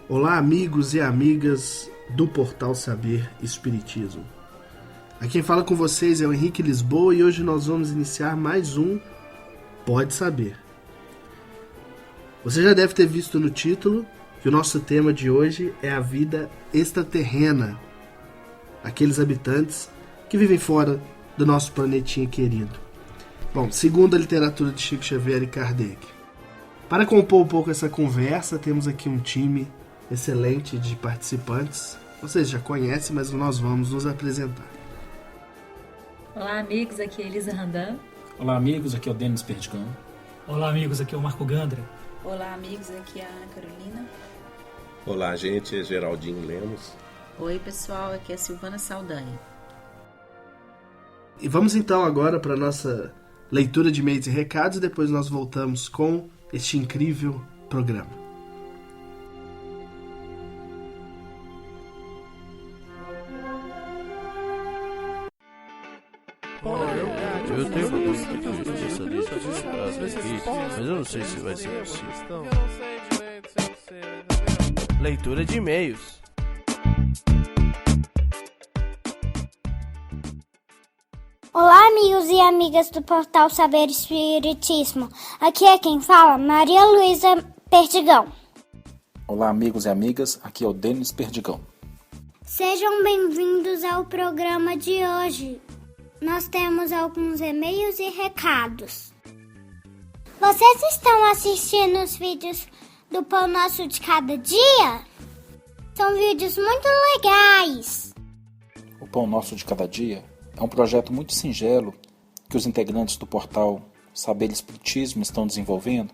Olá, amigos e amigas do Portal Saber Espiritismo. Aqui quem fala com vocês é o Henrique Lisboa e hoje nós vamos iniciar mais um Pode Saber. Você já deve ter visto no título que o nosso tema de hoje é a vida extraterrena, aqueles habitantes que vivem fora do nosso planetinha querido. Bom, segundo a literatura de Chico Xavier e Kardec. Para compor um pouco essa conversa, temos aqui um time excelente de participantes. Vocês já conhecem, mas nós vamos nos apresentar. Olá, amigos, aqui é Elisa Randam. Olá, amigos, aqui é o Denis Perdigão. Olá, amigos, aqui é o Marco Gandra. Olá, amigos, aqui é a Ana Carolina. Olá, gente, é Geraldinho Lemos. Oi, pessoal, aqui é a Silvana Saldanha. E vamos então agora para a nossa leitura de e-mails e recados e depois nós voltamos com este incrível programa. Eu tenho uma dúvida de justiça disso aqui, mas eu não sei se vai ser possível. Leitura de e-mails. Olá, amigos e amigas do Portal Saber Espiritismo. Aqui é quem fala, Maria Luísa Perdigão. Olá, amigos e amigas, aqui é o Denis Perdigão. Sejam bem-vindos ao programa de hoje. Nós temos alguns e-mails e recados. Vocês estão assistindo os vídeos do Pão Nosso de Cada Dia? São vídeos muito legais. O Pão Nosso de Cada Dia é um projeto muito singelo que os integrantes do portal Saber Espiritismo estão desenvolvendo,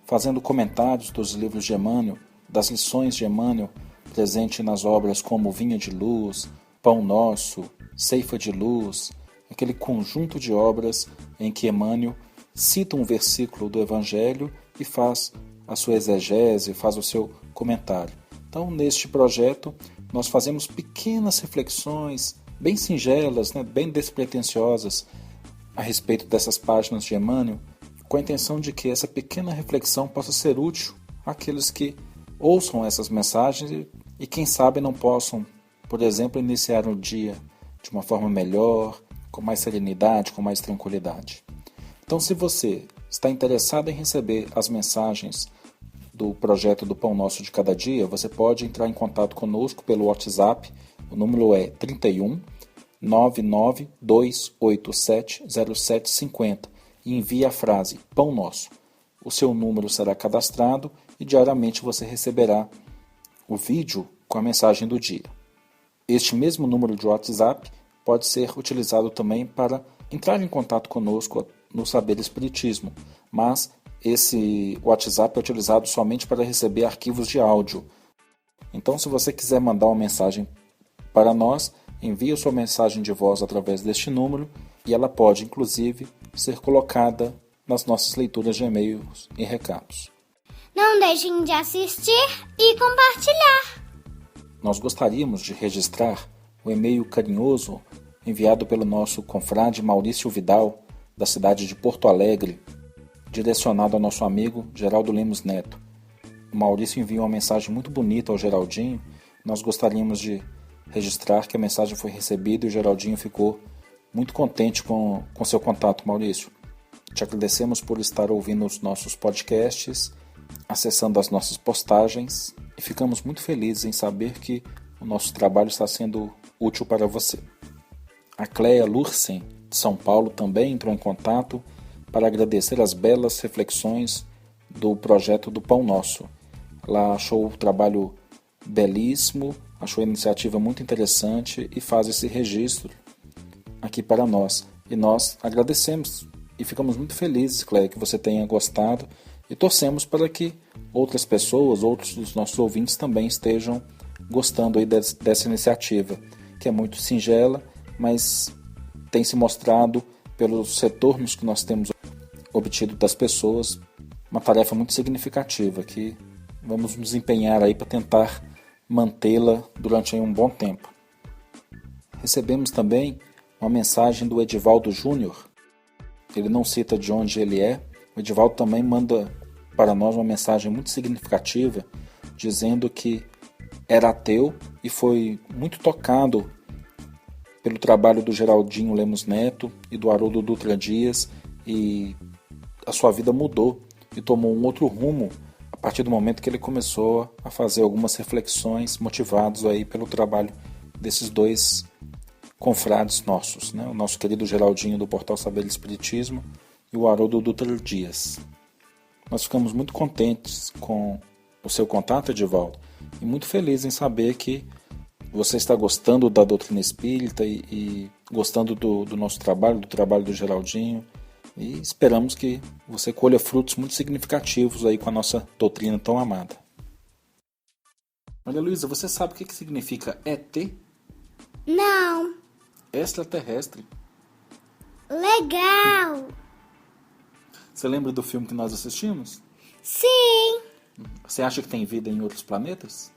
fazendo comentários dos livros de Emmanuel, das lições de Emmanuel, presente nas obras como Vinha de Luz, Pão Nosso, Ceifa de Luz, aquele conjunto de obras em que Emmanuel cita um versículo do Evangelho e faz a sua exegese, faz o seu comentário. Então, neste projeto, nós fazemos pequenas reflexões, bem singelas, bem despretensiosas, a respeito dessas páginas de Emmanuel, com a intenção de que essa pequena reflexão possa ser útil àqueles que ouçam essas mensagens e quem sabe não possam, por exemplo, iniciar o dia de uma forma melhor, com mais serenidade, com mais tranquilidade. Então, se você está interessado em receber as mensagens do projeto do Pão Nosso de Cada Dia, você pode entrar em contato conosco pelo WhatsApp. O número é 31 99 287 0750 e envie a frase Pão Nosso. O seu número será cadastrado e diariamente você receberá o vídeo com a mensagem do dia. Este mesmo número de WhatsApp pode ser utilizado também para entrar em contato conosco no Saber Espiritismo, mas esse WhatsApp é utilizado somente para receber arquivos de áudio. Então, se você quiser mandar uma mensagem para nós, envie a sua mensagem de voz através deste número e ela pode, inclusive, ser colocada nas nossas leituras de e-mails e recados. Não deixem de assistir e compartilhar. Nós gostaríamos de registrar o e-mail carinhoso enviado pelo nosso confrade Maurício Vidal, da cidade de Porto Alegre, direcionado ao nosso amigo Geraldo Lemos Neto. O Maurício enviou uma mensagem muito bonita ao Geraldinho. Nós gostaríamos de registrar que a mensagem foi recebida e o Geraldinho ficou muito contente com seu contato, Maurício. Te agradecemos por estar ouvindo os nossos podcasts, acessando as nossas postagens e ficamos muito felizes em saber que o nosso trabalho está sendo útil para você. A Cléia Lursen, de São Paulo, também entrou em contato para agradecer as belas reflexões do projeto do Pão Nosso. Ela achou o trabalho belíssimo, achou a iniciativa muito interessante e faz esse registro aqui para nós. E nós agradecemos e ficamos muito felizes, Cléia, que você tenha gostado e torcemos para que outras pessoas, outros dos nossos ouvintes também estejam gostando aí dessa iniciativa, que é muito singela, mas tem se mostrado, pelos retornos que nós temos obtido das pessoas, uma tarefa muito significativa, que vamos nos empenhar aí para tentar mantê-la durante aí um bom tempo. Recebemos também uma mensagem do Edivaldo Júnior. Ele não cita de onde ele é. O Edivaldo também manda para nós uma mensagem muito significativa, dizendo que era ateu e foi muito tocado pelo trabalho do Geraldinho Lemos Neto e do Haroldo Dutra Dias, e a sua vida mudou e tomou um outro rumo a partir do momento que ele começou a fazer algumas reflexões motivados aí pelo trabalho desses dois confrades nossos, né? O nosso querido Geraldinho do Portal Saber Espiritismo e o Haroldo Dutra Dias. Nós ficamos muito contentes com o seu contato, Edivaldo, e muito felizes em saber que você está gostando da doutrina espírita e gostando do nosso trabalho, do trabalho do Geraldinho, e esperamos que você colha frutos muito significativos aí com a nossa doutrina tão amada. Maria Luísa, você sabe o que significa ET? Não. Extraterrestre. Legal. Você lembra do filme que nós assistimos? Sim. Você acha que tem vida em outros planetas?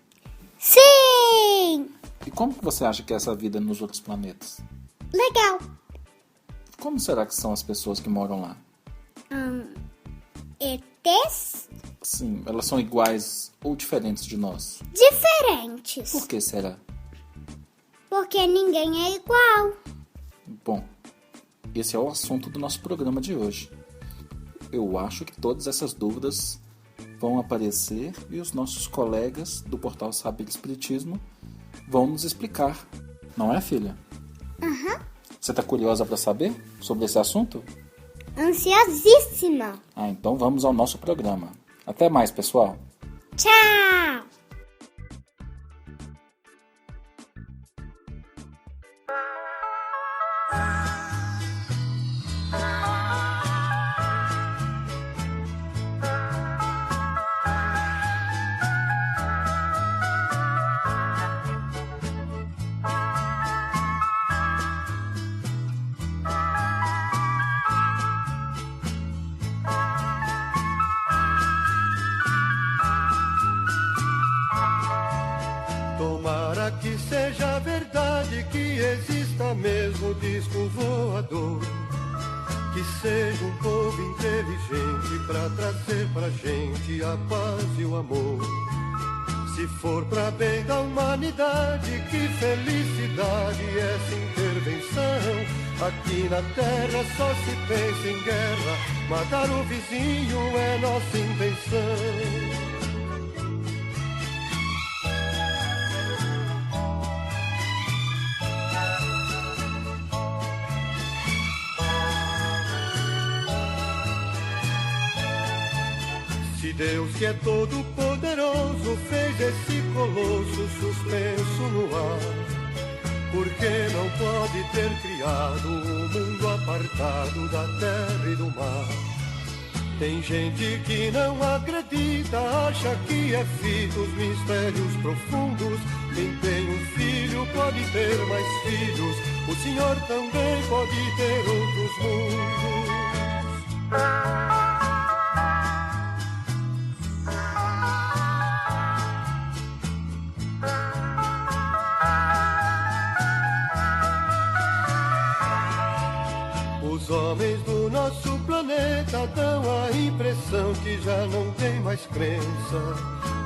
Sim. E como que você acha que é essa vida nos outros planetas? Legal. Como será que são as pessoas que moram lá? ETs? Sim, elas são iguais ou diferentes de nós? Diferentes. Por que será? Porque ninguém é igual. Bom, esse é o assunto do nosso programa de hoje. Eu acho que todas essas dúvidas vão aparecer e os nossos colegas do Portal Saber Espiritismo vão nos explicar. Não é, filha? Uhum. Você está curiosa para saber sobre esse assunto? Ansiosíssima. Então vamos ao nosso programa. Até mais, pessoal. Tchau. Tomara que seja verdade, que exista mesmo disco voador, que seja um povo inteligente pra trazer pra gente a paz e o amor. Se for pra bem da humanidade, que felicidade essa intervenção. Aqui na terra só se pensa em guerra, matar o vizinho é nossa invenção. Se Deus, que é todo poderoso, fez esse colosso suspenso no ar, por que não pode ter criado um mundo apartado da terra e do mar? Tem gente que não acredita, acha que é fim dos mistérios profundos. Quem tem um filho pode ter mais filhos, o Senhor também pode ter outros mundos. Os homens do nosso planeta dão a impressão que já não tem mais crença.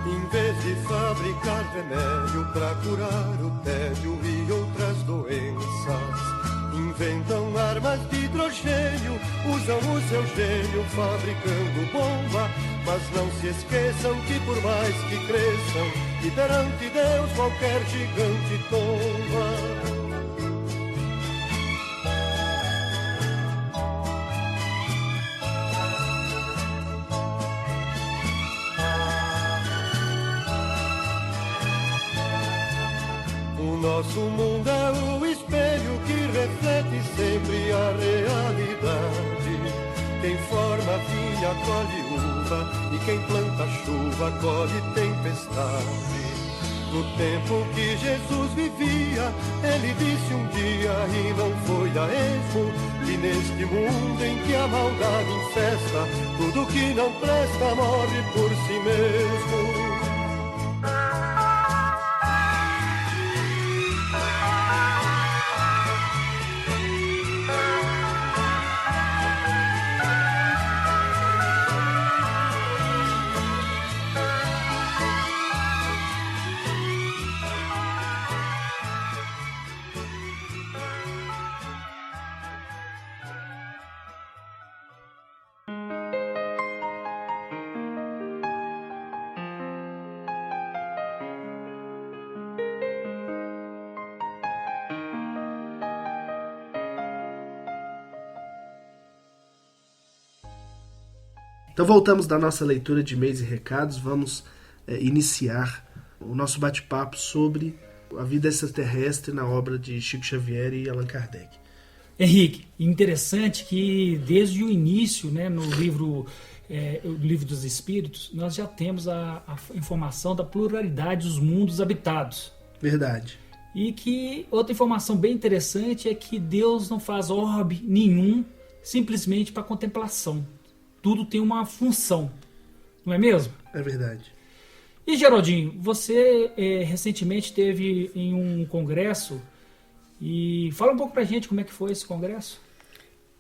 Em vez de fabricar remédio para curar o tédio e outras doenças, inventam armas de hidrogênio, usam o seu gênio fabricando bomba. Mas não se esqueçam que por mais que cresçam, e perante Deus qualquer gigante tomba. Nosso mundo é o espelho que reflete sempre a realidade. Quem forma vinha colhe uva, e quem planta chuva colhe tempestade. No tempo que Jesus vivia, ele disse um dia, e não foi a esmo, que neste mundo em que a maldade infesta, tudo que não presta morre por si mesmo. Então voltamos da nossa leitura de e-mails e recados, vamos iniciar o nosso bate-papo sobre a vida extraterrestre na obra de Chico Xavier e Allan Kardec. Henrique, interessante que desde o início, né, no livro dos Espíritos, nós já temos a informação da pluralidade dos mundos habitados. Verdade. E que outra informação bem interessante é que Deus não faz orbe nenhum simplesmente para contemplação. Tudo tem uma função, não é mesmo? É verdade. E Geraldinho, você recentemente esteve em um congresso e fala um pouco pra gente como é que foi esse congresso.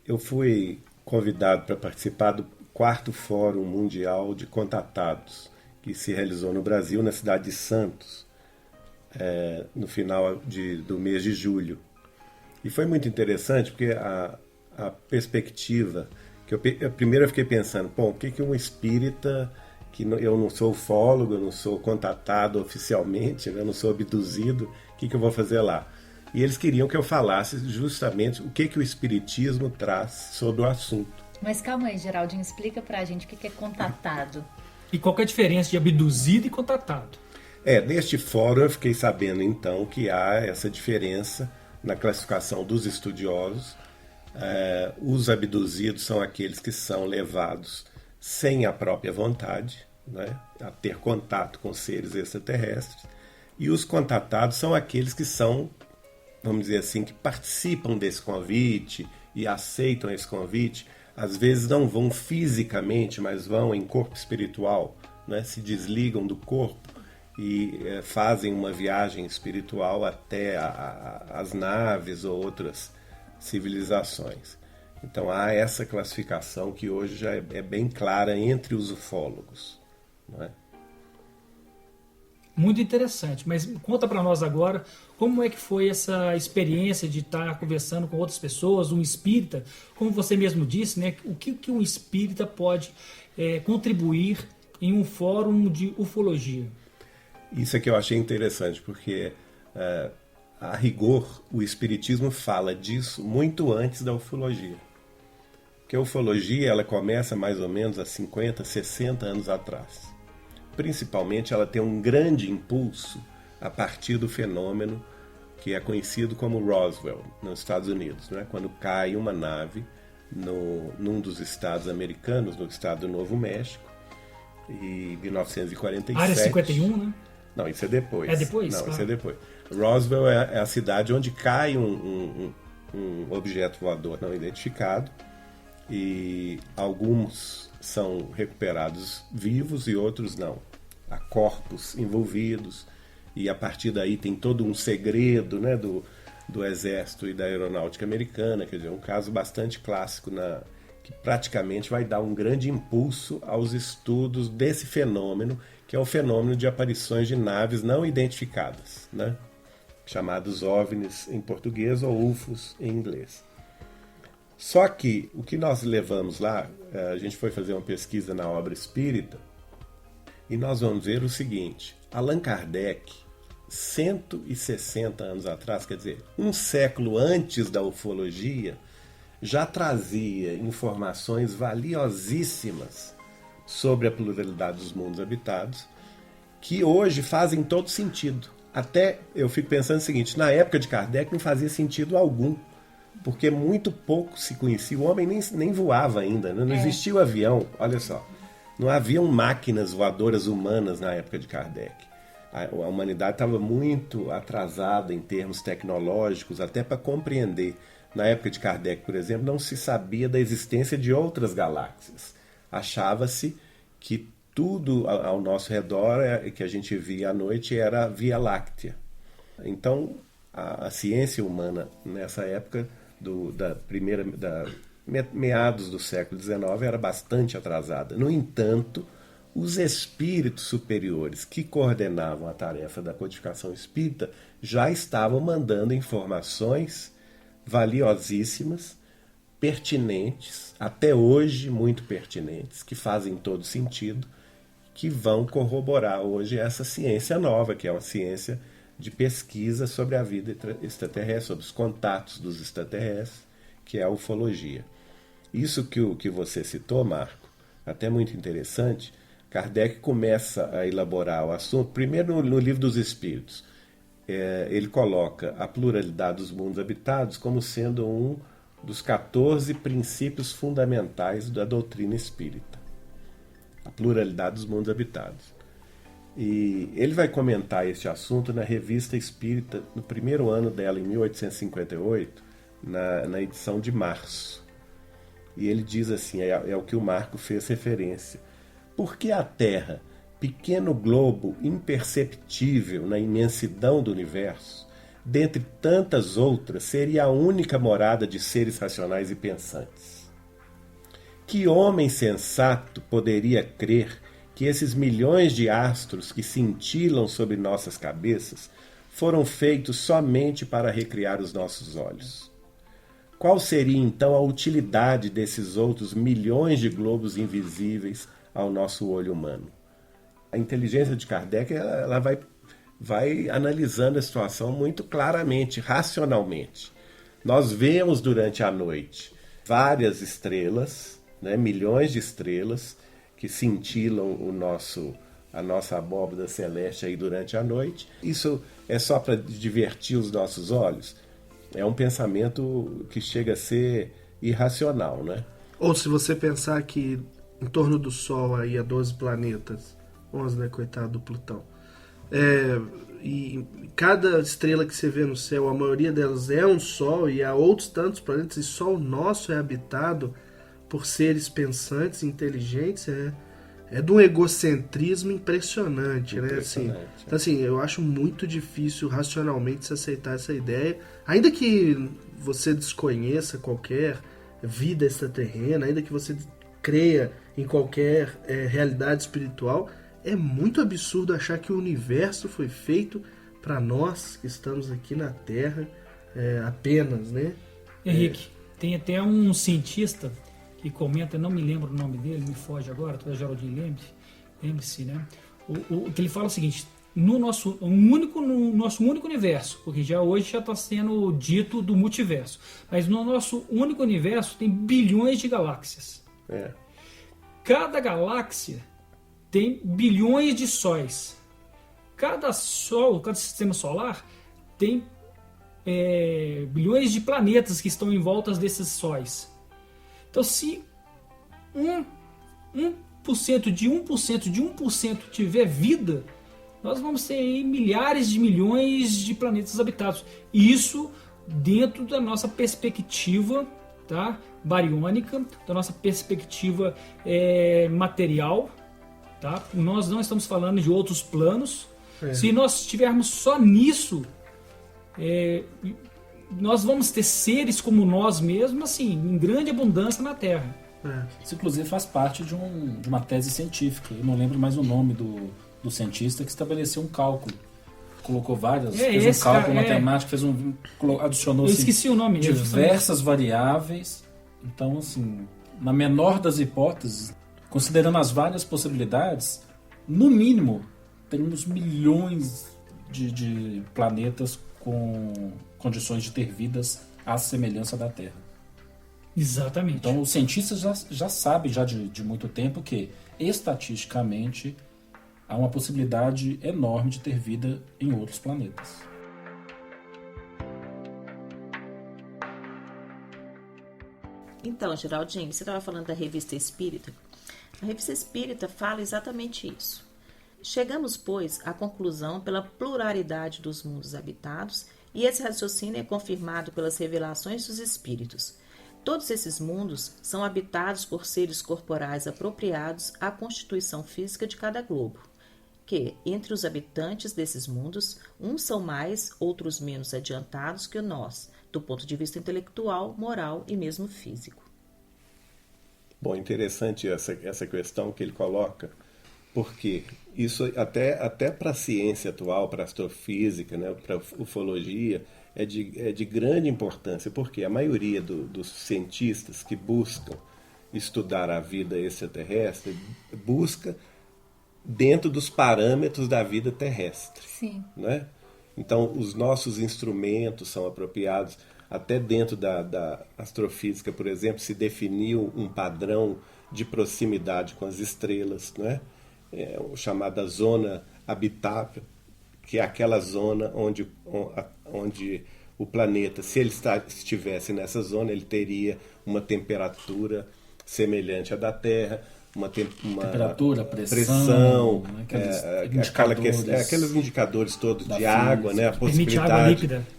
Eu fui convidado para participar do 4º Fórum Mundial de Contatados, que se realizou no Brasil, na cidade de Santos, no final do mês de julho. E foi muito interessante porque a perspectiva, primeiro eu fiquei pensando, o que um espírita, que eu não sou ufólogo, eu não sou contatado oficialmente, né, eu não sou abduzido, o que eu vou fazer lá? E eles queriam que eu falasse justamente o que o espiritismo traz sobre o assunto. Mas calma aí, Geraldinho, explica pra gente o que é contatado. E qual que é a diferença de abduzido e contatado? Neste fórum eu fiquei sabendo então que há essa diferença na classificação dos estudiosos. Os abduzidos são aqueles que são levados sem a própria vontade, né, a ter contato com seres extraterrestres. E os contatados são aqueles que são, vamos dizer assim, que participam desse convite e aceitam esse convite. Às vezes não vão fisicamente, mas vão em corpo espiritual, né, se desligam do corpo e fazem uma viagem espiritual até as naves ou outras civilizações. Então há essa classificação que hoje já é bem clara entre os ufólogos, não é? Muito interessante, mas conta para nós agora como é que foi essa experiência de estar conversando com outras pessoas, um espírita, como você mesmo disse, né? O que um espírita pode contribuir em um fórum de ufologia? Isso é que eu achei interessante, porque a rigor o espiritismo fala disso muito antes da ufologia. Porque a ufologia ela começa mais ou menos há 50, 60 anos atrás. Principalmente ela tem um grande impulso a partir do fenômeno que é conhecido como Roswell, nos Estados Unidos, né? Quando cai uma nave num dos estados americanos, no estado do Novo México, em 1947. Área 51, né? Não, isso é depois. É depois? Não, isso é depois. Roswell é a cidade onde cai um objeto voador não identificado e alguns são recuperados vivos e outros não. Há corpos envolvidos e a partir daí tem todo um segredo, né, do Exército e da Aeronáutica Americana, quer dizer, um caso bastante clássico que praticamente vai dar um grande impulso aos estudos desse fenômeno, que é o fenômeno de aparições de naves não identificadas, né? Chamados OVNIs em português ou UFOs em inglês. Só que o que nós levamos lá, a gente foi fazer uma pesquisa na obra espírita e nós vamos ver o seguinte: Allan Kardec, 160 anos atrás, quer dizer, um século antes da ufologia, já trazia informações valiosíssimas sobre a pluralidade dos mundos habitados, que hoje fazem todo sentido. Até eu fico pensando o seguinte: na época de Kardec não fazia sentido algum, porque muito pouco se conhecia, o homem nem voava ainda, né? Não existia o avião, olha só, não haviam máquinas voadoras humanas na época de Kardec. A humanidade estava muito atrasada em termos tecnológicos, até para compreender. Na época de Kardec, por exemplo, não se sabia da existência de outras galáxias. Achava-se que tudo ao nosso redor, que a gente via à noite, era a Via Láctea. Então, a ciência humana, nessa época, meados do século XIX, era bastante atrasada. No entanto, os espíritos superiores que coordenavam a tarefa da codificação espírita já estavam mandando informações valiosíssimas, pertinentes, até hoje muito pertinentes, que fazem todo sentido, que vão corroborar hoje essa ciência nova, que é uma ciência de pesquisa sobre a vida extraterrestre, sobre os contatos dos extraterrestres, que é a ufologia. Isso que você citou, Marco, até muito interessante. Kardec começa a elaborar o assunto, primeiro no Livro dos Espíritos. Ele coloca a pluralidade dos mundos habitados como sendo um dos 14 princípios fundamentais da doutrina espírita. A pluralidade dos mundos habitados. E ele vai comentar este assunto na Revista Espírita, no primeiro ano dela, em 1858, na edição de março. E ele diz assim, é o que o Marco fez referência. Por que a Terra, pequeno globo imperceptível na imensidão do universo, dentre tantas outras, seria a única morada de seres racionais e pensantes? Que homem sensato poderia crer que esses milhões de astros que cintilam sobre nossas cabeças foram feitos somente para recriar os nossos olhos? Qual seria então a utilidade desses outros milhões de globos invisíveis ao nosso olho humano? A inteligência de Kardec ela vai analisando a situação muito claramente, racionalmente. Nós vemos durante a noite várias estrelas, né, milhões de estrelas que cintilam a nossa abóbada celeste aí durante a noite. Isso é só para divertir os nossos olhos? É um pensamento que chega a ser irracional, né? Ou se você pensar que em torno do Sol aí há 12 planetas, 11, né, coitado do Plutão, e cada estrela que você vê no céu, a maioria delas é um Sol, e há outros tantos planetas, e só o nosso é habitado por seres pensantes, inteligentes, é de um egocentrismo impressionante, né? Assim, então, assim, eu acho muito difícil racionalmente se aceitar essa ideia, ainda que você desconheça qualquer vida extraterrena, ainda que você creia em qualquer realidade espiritual, é muito absurdo achar que o universo foi feito para nós que estamos aqui na Terra apenas, né? Henrique, tem até um cientista que comenta, não me lembro o nome dele, me foge agora, talvez Geraldinho lembre-se, né? O que ele fala é o seguinte: no nosso único universo, porque hoje já está sendo dito do multiverso, mas no nosso único universo tem bilhões de galáxias. Cada galáxia tem bilhões de sóis. Cada sistema solar tem bilhões de planetas que estão em volta desses sóis. Então, se 1% de 1% tiver vida, nós vamos ter aí milhares de milhões de planetas habitados. Isso dentro da nossa perspectiva, tá, bariônica, da nossa perspectiva material. Tá? Nós não estamos falando de outros planos. Se nós estivermos só nisso, nós vamos ter seres como nós mesmos, assim, em grande abundância na Terra. Isso, inclusive, faz parte de uma tese científica. Eu não lembro mais o nome do cientista que estabeleceu um cálculo. Colocou fez um cálculo matemático, adicionou esqueci o nome, diversas variáveis. Então, assim, na menor das hipóteses, considerando as várias possibilidades, no mínimo, temos milhões de planetas com condições de ter vidas à semelhança da Terra. Exatamente. Então, os cientistas já sabem de muito tempo que, estatisticamente, há uma possibilidade enorme de ter vida em outros planetas. Então, Geraldinho, você estava falando da Revista Espírita. A Revista Espírita fala exatamente isso. Chegamos, pois, à conclusão pela pluralidade dos mundos habitados, e esse raciocínio é confirmado pelas revelações dos espíritos. Todos esses mundos são habitados por seres corporais apropriados à constituição física de cada globo, que, entre os habitantes desses mundos, uns são mais, outros menos adiantados que nós, do ponto de vista intelectual, moral e mesmo físico. Bom, interessante essa questão que ele coloca, porque isso até para a ciência atual, para a astrofísica, né, para a ufologia, é de grande importância, porque a maioria dos cientistas que buscam estudar a vida extraterrestre busca dentro dos parâmetros da vida terrestre. Sim. Né? Então, os nossos instrumentos são apropriados. até dentro da astrofísica, por exemplo, se definiu um padrão de proximidade com as estrelas, não é? Chamada zona habitável, que é aquela zona onde o planeta, se ele estivesse nessa zona, ele teria uma temperatura semelhante à da Terra, uma temperatura, pressão, aqueles indicadores todos de água, né? A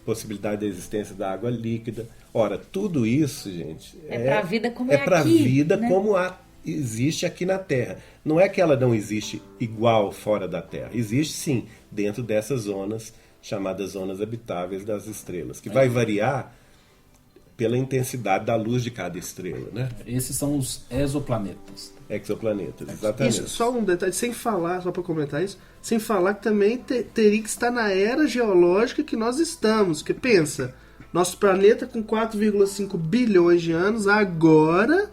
possibilidade da existência da água líquida. Ora, tudo isso, gente, para a vida como para a vida, né? como existe aqui na Terra. Não é que ela não existe igual fora da Terra. Existe sim, dentro dessas zonas chamadas zonas habitáveis das estrelas, que vai variar pela intensidade da luz de cada estrela, né? Esses são os exoplanetas. Exoplanetas, exatamente. Isso, só um detalhe, sem falar, só para comentar isso, sem falar que também teria que estar na era geológica que nós estamos. Porque pensa, nosso planeta com 4,5 bilhões de anos, agora,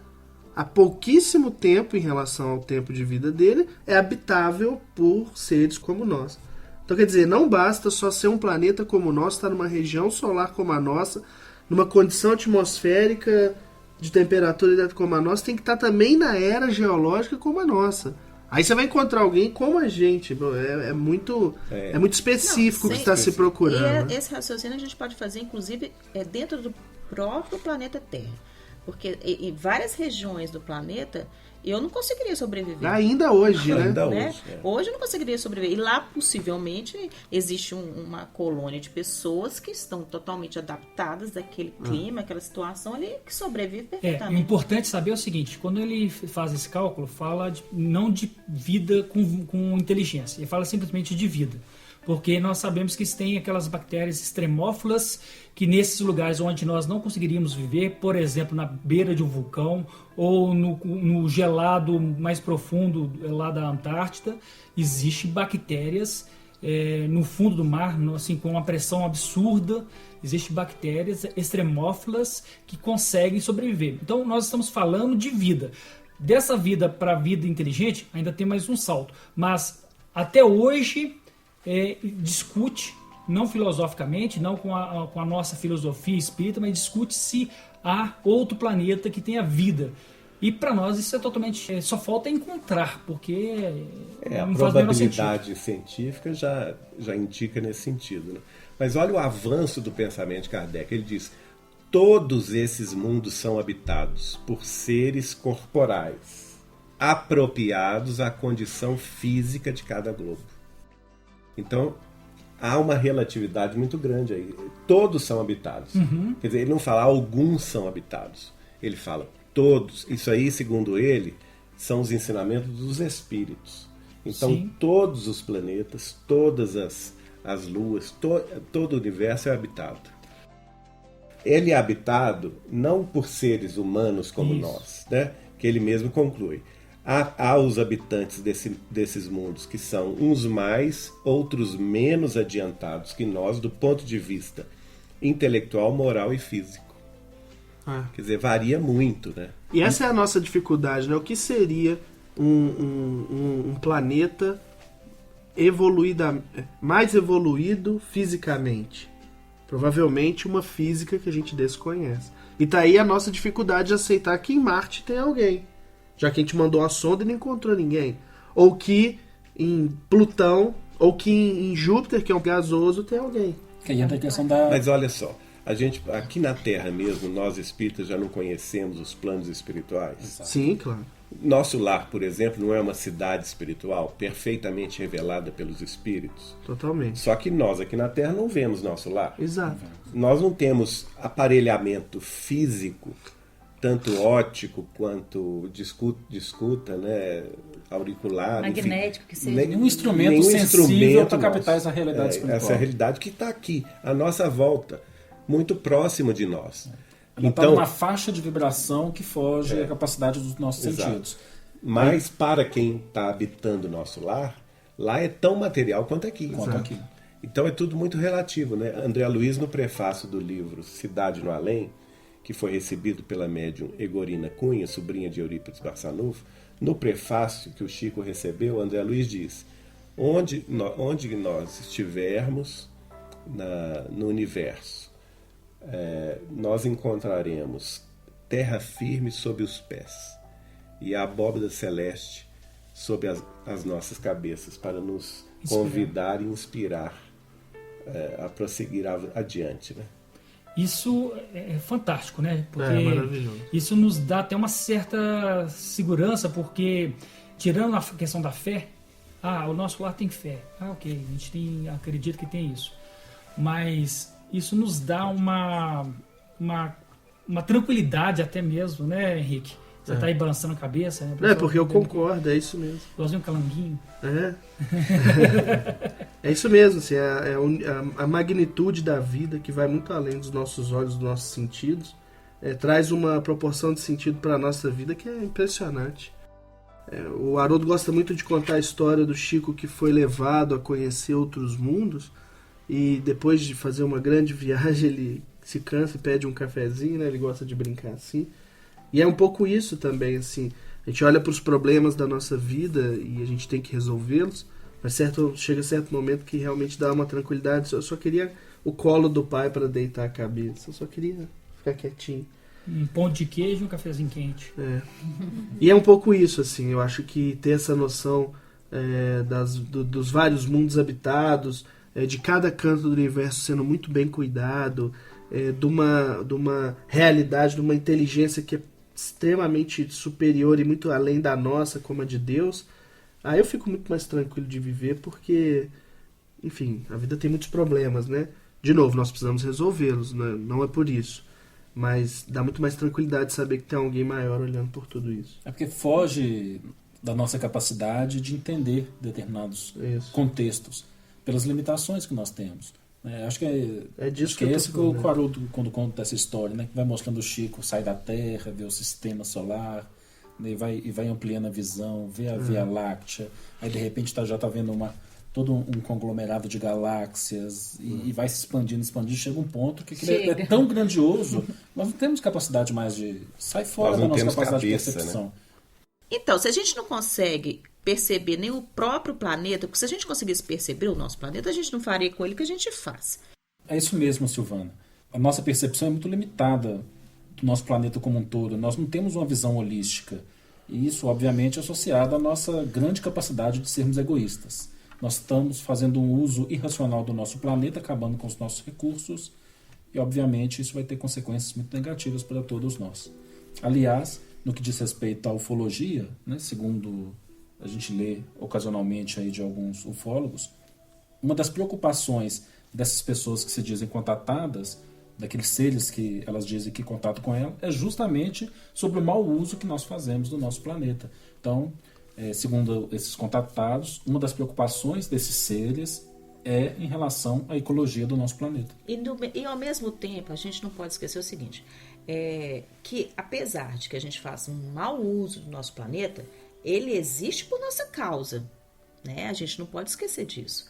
há pouquíssimo tempo em relação ao tempo de vida dele, é habitável por seres como nós. Então quer dizer, não basta só ser um planeta como o nosso, estar numa região solar como a nossa, numa condição atmosférica de temperatura como a nossa, tem que estar também na era geológica como a nossa. Aí você vai encontrar alguém como a gente. É muito específico o que está se procurando. E esse raciocínio a gente pode fazer, inclusive, dentro do próprio planeta Terra. Porque em várias regiões do planeta, eu não conseguiria sobreviver. Ainda hoje, né? Hoje eu não conseguiria sobreviver. E lá, possivelmente, existe uma colônia de pessoas que estão totalmente adaptadas daquele clima, aquela situação ali, que sobrevive perfeitamente. O importante saber é o seguinte, quando ele faz esse cálculo, fala não de vida com inteligência, ele fala simplesmente de vida. Porque nós sabemos que tem aquelas bactérias extremófilas que nesses lugares onde nós não conseguiríamos viver, por exemplo, na beira de um vulcão ou no gelado mais profundo lá da Antártida, existem bactérias no fundo do mar, assim, com uma pressão absurda, existem bactérias extremófilas que conseguem sobreviver. Então nós estamos falando de vida. Dessa vida para a vida inteligente ainda tem mais um salto, mas até hoje discute, não filosoficamente, não com a nossa filosofia espírita, mas discute se há outro planeta que tenha vida. E para nós isso é totalmente... só falta encontrar, porque a probabilidade científica já indica nesse sentido. Né? Mas olha o avanço do pensamento de Kardec. Ele diz, todos esses mundos são habitados por seres corporais, apropriados à condição física de cada globo. Então, há uma relatividade muito grande aí. Todos são habitados. Quer dizer, ele não fala alguns são habitados. Ele fala todos. Isso aí, segundo ele, são os ensinamentos dos espíritos. Então, todos os planetas, todas as luas, todo o universo é habitado. Ele é habitado não por seres humanos como nós, né? Que ele mesmo conclui. Há os habitantes desses mundos que são uns mais, outros menos adiantados que nós do ponto de vista intelectual, moral e físico. Quer dizer, varia muito, né? E essa é a nossa dificuldade, né? O que seria um planeta mais evoluído fisicamente? Provavelmente uma física que a gente desconhece. E tá aí a nossa dificuldade de aceitar que em Marte tem alguém. Já que a gente mandou a sonda e não encontrou ninguém. Ou que em Plutão, ou que em Júpiter, que é um gasoso, tem alguém. Mas olha só, a gente, aqui na Terra mesmo, nós espíritas já não conhecemos os planos espirituais? Exato. Sim, claro. Nosso lar, por exemplo, não é uma cidade espiritual perfeitamente revelada pelos espíritos? Totalmente. Só que nós aqui na Terra não vemos nosso lar. Exato. Nós não temos aparelhamento físico, tanto óptico quanto de escuta, né, auricular, magnético, que seja. Nenhum instrumento sensível para captar essa realidade espiritual. Essa realidade que está aqui, à nossa volta, muito próxima de nós. Ela está numa faixa de vibração que foge da capacidade dos nossos sentidos. Mas para quem está habitando o nosso lar, lá é tão material quanto aqui. Então é tudo muito relativo, né? André Luiz, no prefácio do livro Cidade no Além, que foi recebido pela médium Egorina Cunha, sobrinha de Eurípides Barçanufo, no prefácio que o Chico recebeu, André Luiz diz: onde nós estivermos no universo, nós encontraremos terra firme sob os pés e a abóbora celeste sob as nossas cabeças, para nos convidar e inspirar a prosseguir adiante, né? Isso é fantástico, né? Porque maravilhoso. isso nos dá até uma certa segurança, porque tirando a questão da fé, o nosso lar tem fé. Ok, a gente acredita que tem isso. Mas isso nos dá uma tranquilidade até mesmo, né, Henrique? Você tá aí balançando a cabeça, né? Porque eu concordo, é isso mesmo. Igualzinho um calanguinho. É isso mesmo, assim, a magnitude da vida, que vai muito além dos nossos olhos, dos nossos sentidos, traz uma proporção de sentido para a nossa vida que é impressionante. O Haroldo gosta muito de contar a história do Chico, que foi levado a conhecer outros mundos, e depois de fazer uma grande viagem ele se cansa e pede um cafezinho, né? Ele gosta de brincar assim. E é um pouco isso também, assim, a gente olha para os problemas da nossa vida e a gente tem que resolvê-los, mas chega certo momento que realmente dá uma tranquilidade. Eu só queria o colo do pai para deitar a cabeça, eu só queria ficar quietinho. Um pão de queijo e um cafezinho quente. E é um pouco isso, assim, eu acho que ter essa noção dos vários mundos habitados, de cada canto do universo sendo muito bem cuidado, de uma realidade, de uma inteligência que é extremamente superior e muito além da nossa, como a de Deus, aí eu fico muito mais tranquilo de viver, porque, enfim, a vida tem muitos problemas, né? De novo, nós precisamos resolvê-los, né? Não é por isso, mas dá muito mais tranquilidade saber que tem alguém maior olhando por tudo isso. É porque foge da nossa capacidade de entender determinados contextos, pelas limitações que nós temos. Acho que é esse que o Haroldo, quando conta essa história, né, que vai mostrando o Chico sai da Terra, vê o sistema solar, né, e vai ampliando a visão, vê a Via Láctea, aí de repente já está vendo todo um conglomerado de galáxias e vai se expandindo, chega um ponto que é tão grandioso, nós não temos capacidade mais de sair fora da nossa capacidade de percepção. Né? Então, se a gente não consegue perceber nem o próprio planeta, porque se a gente conseguisse perceber o nosso planeta, a gente não faria com ele o que a gente faz. É isso mesmo, Silvana. A nossa percepção é muito limitada do nosso planeta como um todo. Nós não temos uma visão holística. E isso, obviamente, é associado à nossa grande capacidade de sermos egoístas. Nós estamos fazendo um uso irracional do nosso planeta, acabando com os nossos recursos, e, obviamente, isso vai ter consequências muito negativas para todos nós. Aliás, no que diz respeito à ufologia, né, segundo a gente lê ocasionalmente aí de alguns ufólogos, uma das preocupações dessas pessoas que se dizem contatadas, daqueles seres que elas dizem que contatam com ela, é justamente sobre o mau uso que nós fazemos do nosso planeta. Então, segundo esses contatados, uma das preocupações desses seres é em relação à ecologia do nosso planeta. E ao mesmo tempo, a gente não pode esquecer o seguinte, que apesar de que a gente faça um mau uso do nosso planeta, ele existe por nossa causa, né? A gente não pode esquecer disso.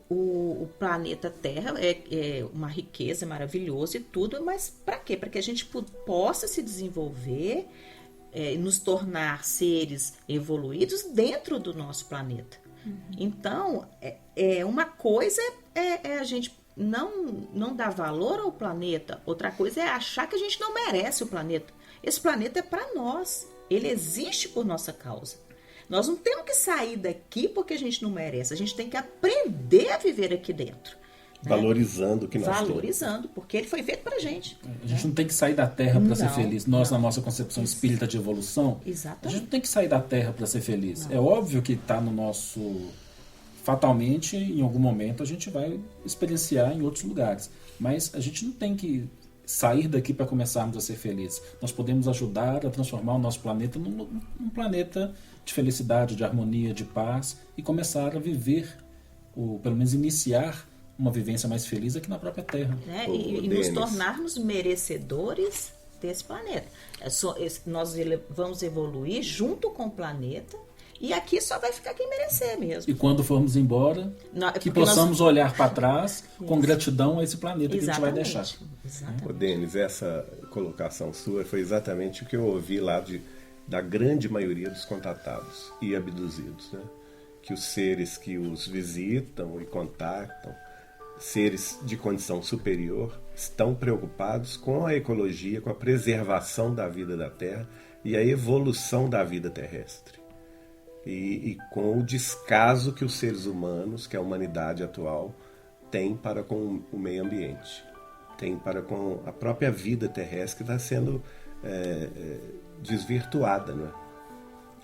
O planeta Terra é uma riqueza maravilhosa e tudo, mas para quê? Para que a gente possa se desenvolver, nos tornar seres evoluídos dentro do nosso planeta. Então, uma coisa a gente não dar valor ao planeta, outra coisa é achar que a gente não merece o planeta. Esse planeta é para nós. Ele existe por nossa causa. Nós não temos que sair daqui porque a gente não merece. A gente tem que aprender a viver aqui dentro. Né? Valorizando o que nós temos. Valorizando, porque ele foi feito pra gente. A gente não tem que sair da Terra para ser feliz. Nós, na nossa concepção espírita de evolução, exatamente, a gente não tem que sair da Terra para ser feliz. Não. É óbvio que está no nosso... Fatalmente, em algum momento, a gente vai experienciar em outros lugares. Mas a gente não tem que sair daqui para começarmos a ser felizes. Nós podemos ajudar a transformar o nosso planeta num planeta de felicidade, de harmonia, de paz, e começar a viver, ou pelo menos iniciar uma vivência mais feliz aqui na própria Terra. E nos tornarmos merecedores desse planeta. Nós vamos evoluir junto com o planeta, e aqui só vai ficar quem merecer mesmo. E quando formos embora, que possamos olhar para trás com gratidão a esse planeta que a gente vai deixar. Ô, Denis, essa colocação sua foi exatamente o que eu ouvi lá da grande maioria dos contatados e abduzidos, né? Que os seres que os visitam e contactam seres de condição superior, estão preocupados com a ecologia, com a preservação da vida da Terra e a evolução da vida terrestre. E com o descaso que os seres humanos, que a humanidade atual, tem para com o meio ambiente, tem para com a própria vida terrestre que está sendo desvirtuada, não é?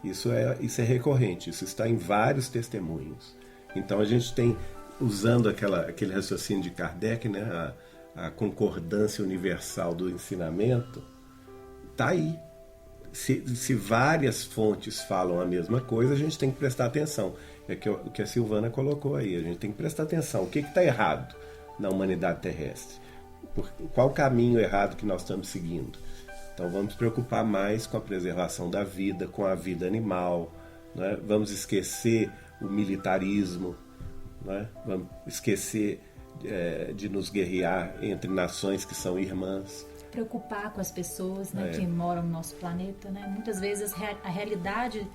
Isso é recorrente, isso está em vários testemunhos. Então a gente tem, usando aquele raciocínio de Kardec, né, a concordância universal do ensinamento, está aí. Se várias fontes falam a mesma coisa, a gente tem que prestar atenção. É o que a Silvana colocou aí, a gente tem que prestar atenção. O que está errado na humanidade terrestre? Qual o caminho errado que nós estamos seguindo? Então vamos nos preocupar mais com a preservação da vida, com a vida animal, né? Vamos esquecer o militarismo, né? Vamos esquecer de nos guerrear entre nações que são irmãs. Preocupar com as pessoas, né, que moram no nosso planeta, né? Muitas vezes a realidade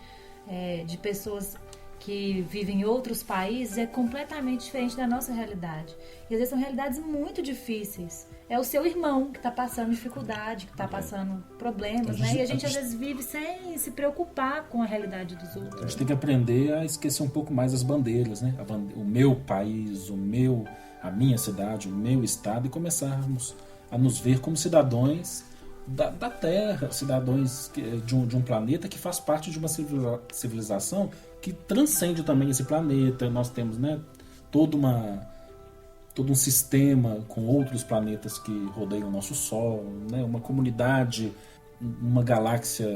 de pessoas que vivem em outros países é completamente diferente da nossa realidade. E às vezes são realidades muito difíceis. É o seu irmão que está passando dificuldade, que está passando problemas, né? E a gente às vezes vive sem se preocupar com a realidade dos outros. A gente tem que aprender a esquecer um pouco mais as bandeiras, né? O meu país, a minha cidade, o meu estado, e começarmos a nos ver como cidadãos da Terra, cidadãos de um planeta que faz parte de uma civilização que transcende também esse planeta. Nós temos, né, todo um sistema com outros planetas que rodeiam o nosso Sol, né, uma comunidade, uma galáxia,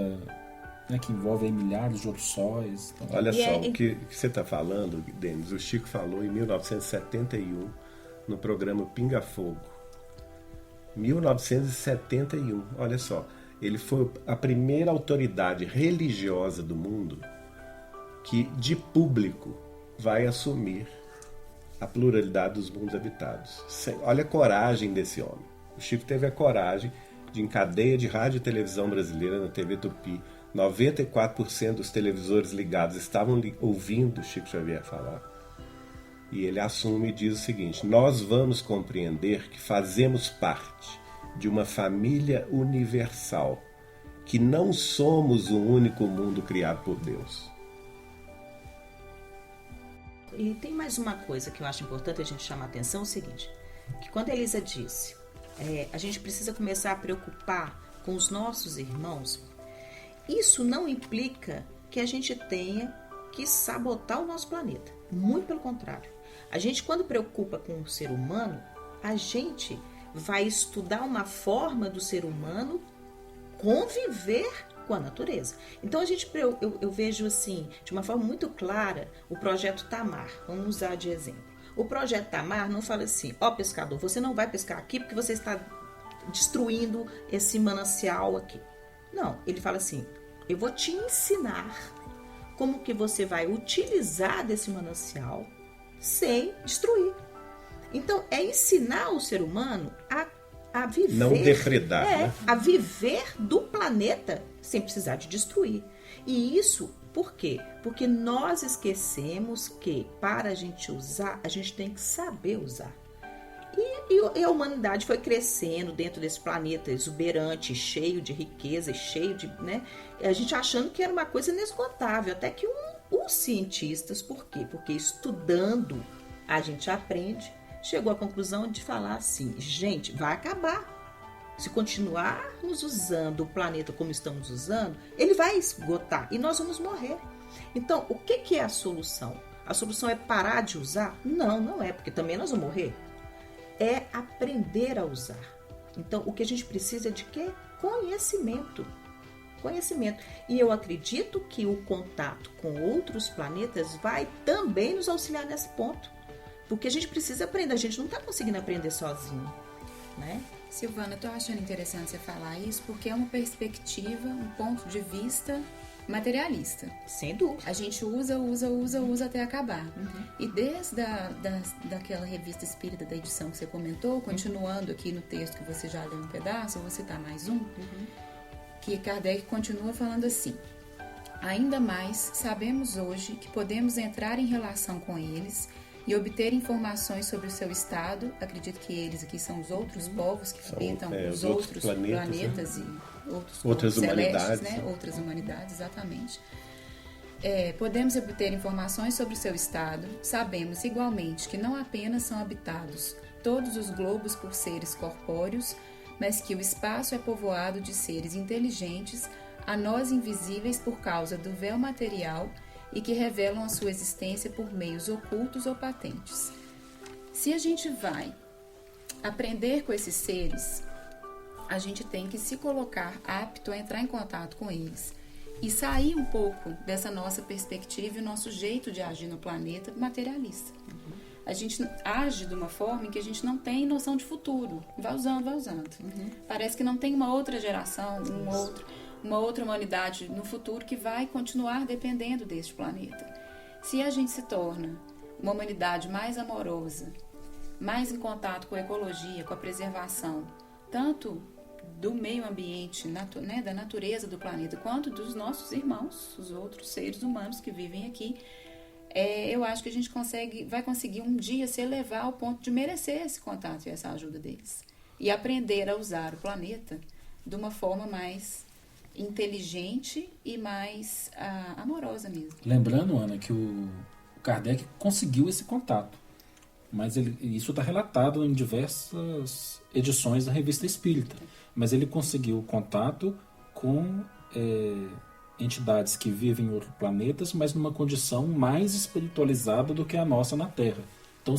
né, que envolve aí milhares de outros sóis. Então, olha só, o que você está falando, Denis, o Chico falou em 1971 no programa Pinga Fogo. 1971, olha só, ele foi a primeira autoridade religiosa do mundo que de público vai assumir a pluralidade dos mundos habitados. Olha a coragem desse homem. O Chico teve a coragem de, em cadeia de rádio e televisão brasileira, na TV Tupi, 94% dos televisores ligados estavam ouvindo o Chico Xavier falar. E ele assume e diz o seguinte: nós vamos compreender que fazemos parte de uma família universal, que não somos o único mundo criado por Deus. E tem mais uma coisa que eu acho importante a gente chamar a atenção, é o seguinte, que quando a Elisa disse, a gente precisa começar a preocupar com os nossos irmãos, isso não implica que a gente tenha que sabotar o nosso planeta. Muito pelo contrário. A gente, quando preocupa com o ser humano, a gente vai estudar uma forma do ser humano conviver com a natureza. Então eu vejo assim, de uma forma muito clara, o projeto Tamar. Vamos usar de exemplo. O projeto Tamar não fala assim: ó, pescador, você não vai pescar aqui porque você está destruindo esse manancial aqui. Não, ele fala assim: eu vou te ensinar como que você vai utilizar desse manancial sem destruir. Então, é ensinar o ser humano a viver... Não depredar, né? A viver do planeta sem precisar de destruir. E isso, por quê? Porque nós esquecemos que, para a gente usar, a gente tem que saber usar. E a humanidade foi crescendo dentro desse planeta exuberante, cheio de riqueza, cheio de... né? A gente achando que era uma coisa inesgotável. Até que os cientistas, por quê? Porque estudando a gente aprende, chegou à conclusão de falar assim: gente, vai acabar. Se continuarmos usando o planeta como estamos usando, ele vai esgotar e nós vamos morrer. Então, o que é a solução? A solução é parar de usar? Não, não é, porque também nós vamos morrer. É aprender a usar. Então, o que a gente precisa é de quê? Conhecimento. Conhecimento. E eu acredito que o contato com outros planetas vai também nos auxiliar nesse ponto. Porque a gente precisa aprender, a gente não está conseguindo aprender sozinho, né? Silvana, eu tô achando interessante você falar isso, porque é uma perspectiva, um ponto de vista materialista. Sem dúvida. A gente usa até acabar. Uhum. E desde daquela revista espírita da edição que você comentou, continuando aqui no texto que você já leu um pedaço, eu vou citar mais um, que Kardec continua falando assim: ainda mais sabemos hoje que podemos entrar em relação com eles e obter informações sobre o seu estado. Acredito que eles aqui são os outros povos que habitam os outros planetas, né? E outras humanidades, né? Outras humanidades, exatamente. Podemos obter informações sobre o seu estado. Sabemos igualmente que não apenas são habitados todos os globos por seres corpóreos, mas que o espaço é povoado de seres inteligentes, a nós invisíveis por causa do véu material e que revelam a sua existência por meios ocultos ou patentes. Se a gente vai aprender com esses seres, a gente tem que se colocar apto a entrar em contato com eles e sair um pouco dessa nossa perspectiva e o nosso jeito de agir no planeta materialista. A gente age de uma forma em que a gente não tem noção de futuro. Vai usando. Parece que não tem uma outra geração, uma outra humanidade no futuro que vai continuar dependendo deste planeta. Se a gente se torna uma humanidade mais amorosa, mais em contato com a ecologia, com a preservação, tanto do meio ambiente, né, da natureza do planeta, quanto dos nossos irmãos, os outros seres humanos que vivem aqui, eu acho que a gente vai conseguir um dia se elevar ao ponto de merecer esse contato e essa ajuda deles. E aprender a usar o planeta de uma forma mais inteligente e mais amorosa mesmo. Lembrando, Ana, que o Kardec conseguiu esse contato, mas isso está relatado em diversas edições da Revista Espírita, mas ele conseguiu contato com entidades que vivem em outros planetas, mas numa condição mais espiritualizada do que a nossa na Terra. Então,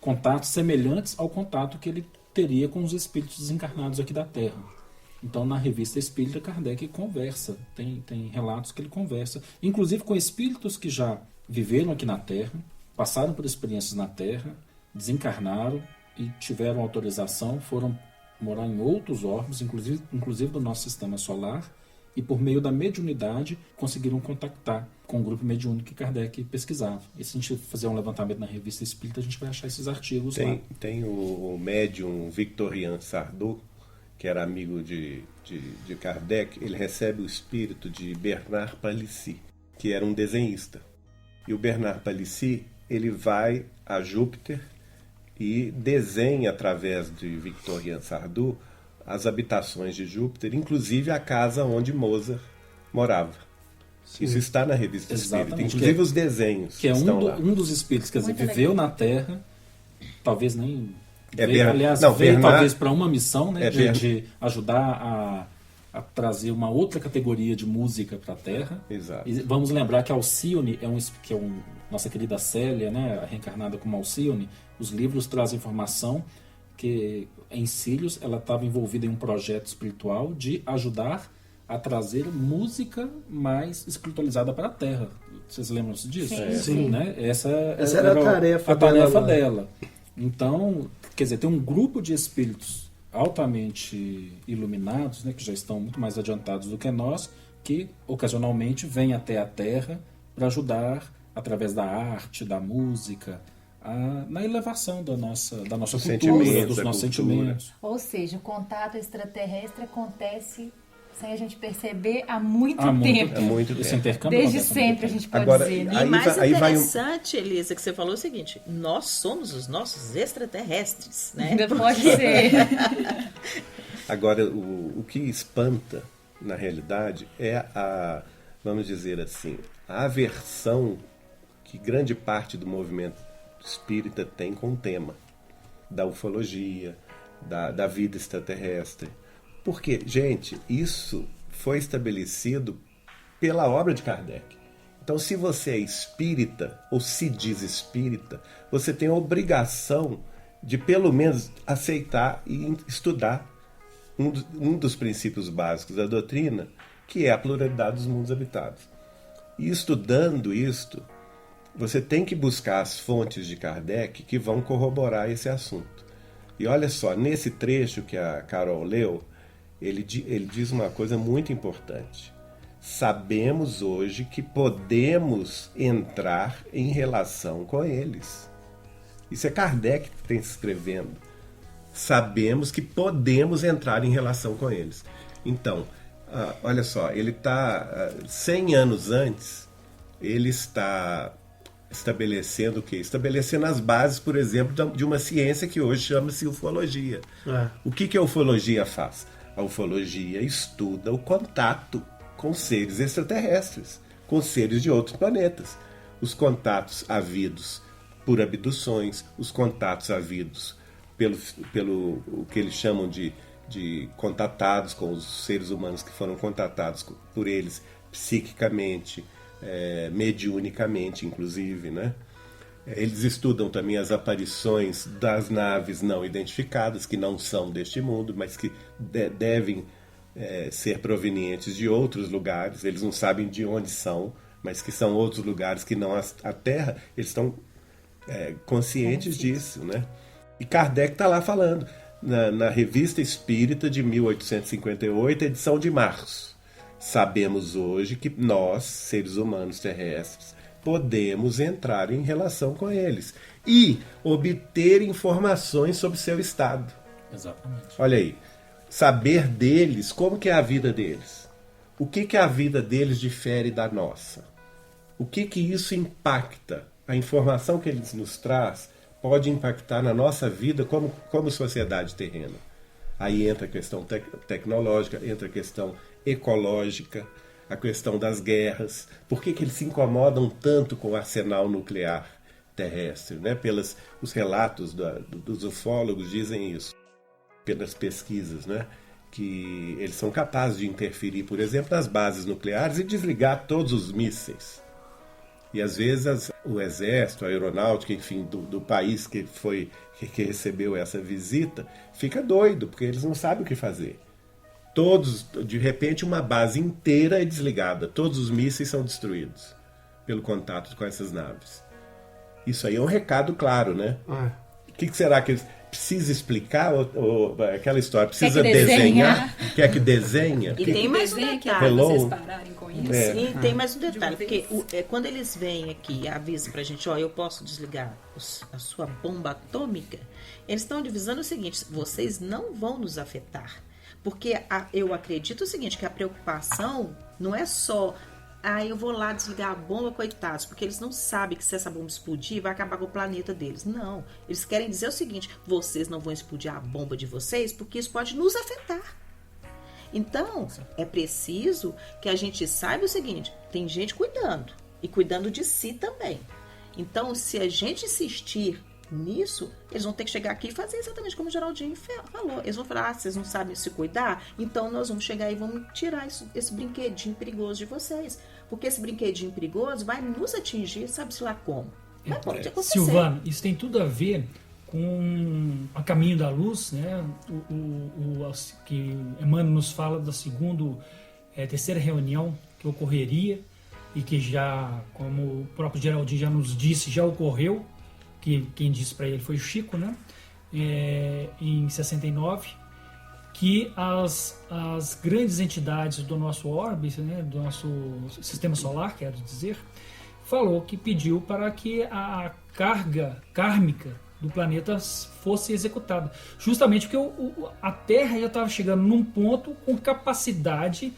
contatos semelhantes ao contato que ele teria com os espíritos desencarnados aqui da Terra. Então, na Revista Espírita, Kardec conversa, tem relatos que ele conversa, inclusive com espíritos que já viveram aqui na Terra, passaram por experiências na Terra, desencarnaram e tiveram autorização, foram morar em outros órgãos, inclusive do nosso sistema solar, e por meio da mediunidade conseguiram contactar com o grupo mediúnico que Kardec pesquisava. E se a gente fizer um levantamento na Revista Espírita, a gente vai achar esses artigos lá. Tem o médium Victorien Sardou, que era amigo de Kardec. Ele recebe o espírito de Bernard Palissy, que era um desenhista. E o Bernard Palissy, ele vai a Júpiter e desenha através de Victorien Sardou as habitações de Júpiter, inclusive a casa onde Mozart morava. Sim. Isso está na Revista Espírita, inclusive os desenhos. Que é um dos espíritos, quer dizer, viveu na Terra, talvez nem... veio talvez para uma missão, né, de ajudar a trazer uma outra categoria de música para a Terra. Exato. E vamos lembrar que Alcione, nossa querida Célia, né, reencarnada como Alcione, os livros trazem informação que em Cílios ela estava envolvida em um projeto espiritual de ajudar a trazer música mais espiritualizada para a Terra. Vocês lembram disso? Sim. Né? Essa era a tarefa dela. Então, quer dizer, tem um grupo de espíritos altamente iluminados, né, que já estão muito mais adiantados do que nós, que ocasionalmente vêm até a Terra para ajudar, através da arte, da música, na elevação da nossa cultura, dos nossos sentimentos. Ou seja, o contato extraterrestre acontece sem a gente perceber há muito tempo. Esse intercâmbio desde sempre, a gente pode dizer. Né? E mais interessante, Elisa, que você falou o seguinte: nós somos os nossos extraterrestres, né? Pode ser. Agora, o que espanta, na realidade, é vamos dizer assim, a aversão que grande parte do movimento espírita tem com o tema da ufologia, da vida extraterrestre. Porque, gente, isso foi estabelecido pela obra de Kardec. Então, se você é espírita, ou se diz espírita, você tem a obrigação de, pelo menos, aceitar e estudar um dos princípios básicos da doutrina, que é a pluralidade dos mundos habitados. E estudando isto, você tem que buscar as fontes de Kardec que vão corroborar esse assunto. E olha só, nesse trecho que a Carol leu, ele diz uma coisa muito importante. Sabemos hoje que podemos entrar em relação com eles. Isso é Kardec que está escrevendo. Sabemos que podemos entrar em relação com eles. Então, olha só, ele está 100 anos antes, ele está estabelecendo o quê? Estabelecendo as bases, por exemplo, de uma ciência que hoje chama-se ufologia. O que a ufologia faz? A ufologia estuda o contato com seres extraterrestres, com seres de outros planetas. Os contatos havidos por abduções, os contatos havidos pelo o que eles chamam de contatados com os seres humanos que foram contatados por eles psiquicamente, mediunicamente, inclusive, né? Eles estudam também as aparições das naves não identificadas, que não são deste mundo, mas que devem ser provenientes de outros lugares. Eles não sabem de onde são, mas que são outros lugares que não a Terra. Eles estão conscientes disso, né? E Kardec está lá falando, na Revista Espírita de 1858, edição de março. Sabemos hoje que nós, seres humanos terrestres, podemos entrar em relação com eles e obter informações sobre seu estado. Exatamente. Olha aí, saber deles, como que é a vida deles? O que a vida deles difere da nossa? O que isso impacta? A informação que eles nos traz pode impactar na nossa vida como sociedade terrena. Aí entra a questão tecnológica, entra a questão ecológica, a questão das guerras. Por que eles se incomodam tanto com o arsenal nuclear terrestre? Né? Os relatos dos ufólogos dizem isso, pelas pesquisas, né? Que eles são capazes de interferir, por exemplo, nas bases nucleares e desligar todos os mísseis. E às vezes o exército, a aeronáutica, enfim, do país que recebeu essa visita, fica doido, porque eles não sabem o que fazer. De repente, uma base inteira é desligada, todos os mísseis são destruídos pelo contato com essas naves. Isso aí é um recado claro, né? O que será que eles precisam explicar? Ou aquela história, precisa desenhar? Quer que desenha? E tem mais um detalhe. Vocês pararem com isso. E tem mais um detalhe, porque quando eles vêm aqui e avisam pra gente, eu posso desligar a sua bomba atômica, eles estão avisando o seguinte: vocês não vão nos afetar. Porque eu acredito o seguinte, que a preocupação não é só eu vou lá desligar a bomba, coitados, porque eles não sabem que se essa bomba explodir, vai acabar com o planeta deles. Não, eles querem dizer o seguinte: vocês não vão explodir a bomba de vocês, porque isso pode nos afetar. Então, é preciso que a gente saiba o seguinte: tem gente cuidando, e cuidando de si também. Então, se a gente insistir nisso, eles vão ter que chegar aqui e fazer exatamente como o Geraldinho falou. Eles vão falar: vocês não sabem se cuidar? Então nós vamos chegar e vamos tirar esse brinquedinho perigoso de vocês. Porque esse brinquedinho perigoso vai nos atingir, sabe-se lá como. Mas pode acontecer. Silvana, isso tem tudo a ver com a Caminho da Luz, né? Que Emmanuel nos fala da terceira reunião que ocorreria e que já, como o próprio Geraldinho já nos disse, já ocorreu. Que quem disse para ele foi o Chico, né? Em 69, que as grandes entidades do nosso orbe, né? Do nosso sistema solar, quero dizer, falou que pediu para que a carga kármica do planeta fosse executada, justamente porque a Terra já estava chegando num ponto com capacidade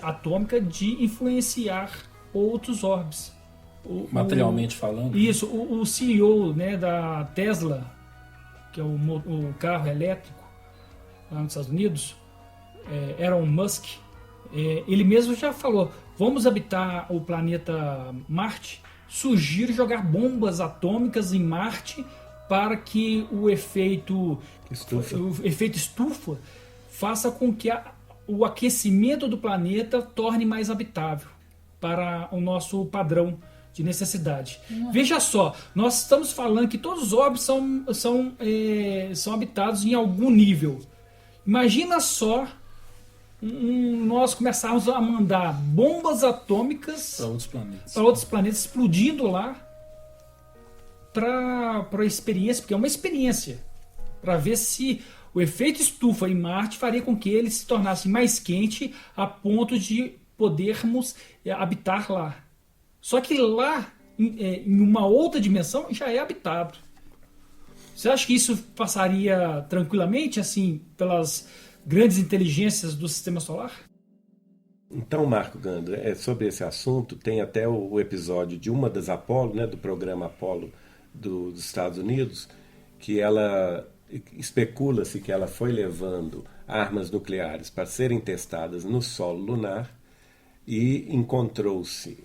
atômica de influenciar outros orbes. Materialmente falando. Isso, o CEO, né, da Tesla, que é o carro elétrico lá nos Estados Unidos, Elon Musk, ele mesmo já falou: vamos habitar o planeta Marte, sugiro jogar bombas atômicas em Marte para que o efeito estufa faça com que o aquecimento do planeta torne mais habitável para o nosso padrão de necessidade. Veja só, nós estamos falando que todos os orbes são habitados em algum nível. Imagina só nós começarmos a mandar bombas atômicas para outros planetas, explodindo lá para a experiência, porque é uma experiência, para ver se o efeito estufa em Marte faria com que ele se tornasse mais quente a ponto de podermos habitar lá. Só que lá, em uma outra dimensão, já é habitado. Você acha que isso passaria tranquilamente, assim, pelas grandes inteligências do sistema solar? Então, Marco Gandra, sobre esse assunto, tem até o episódio de uma das Apollo, né, do programa Apollo dos Estados Unidos, que ela especula-se que ela foi levando armas nucleares para serem testadas no solo lunar e encontrou-se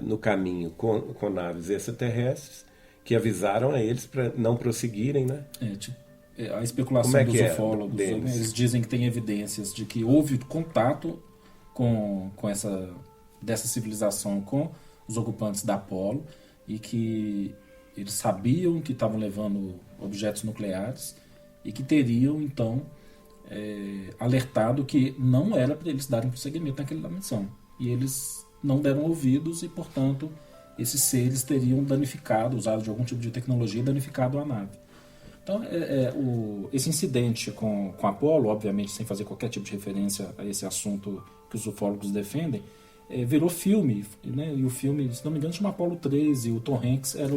no caminho com naves extraterrestres que avisaram a eles para não prosseguirem, né? A especulação dos ufólogos, eles dizem que tem evidências de que houve contato dessa civilização com os ocupantes da Apollo e que eles sabiam que estavam levando objetos nucleares e que teriam, então, alertado que não era para eles darem prosseguimento naquela missão. E eles não deram ouvidos e, portanto, esses seres teriam danificado, usado de algum tipo de tecnologia, danificado a nave. Então, esse incidente com a Apollo, obviamente sem fazer qualquer tipo de referência a esse assunto que os ufólogos defendem, virou filme, né? E o filme, se não me engano, chama Apollo 13, e o Tom Hanks era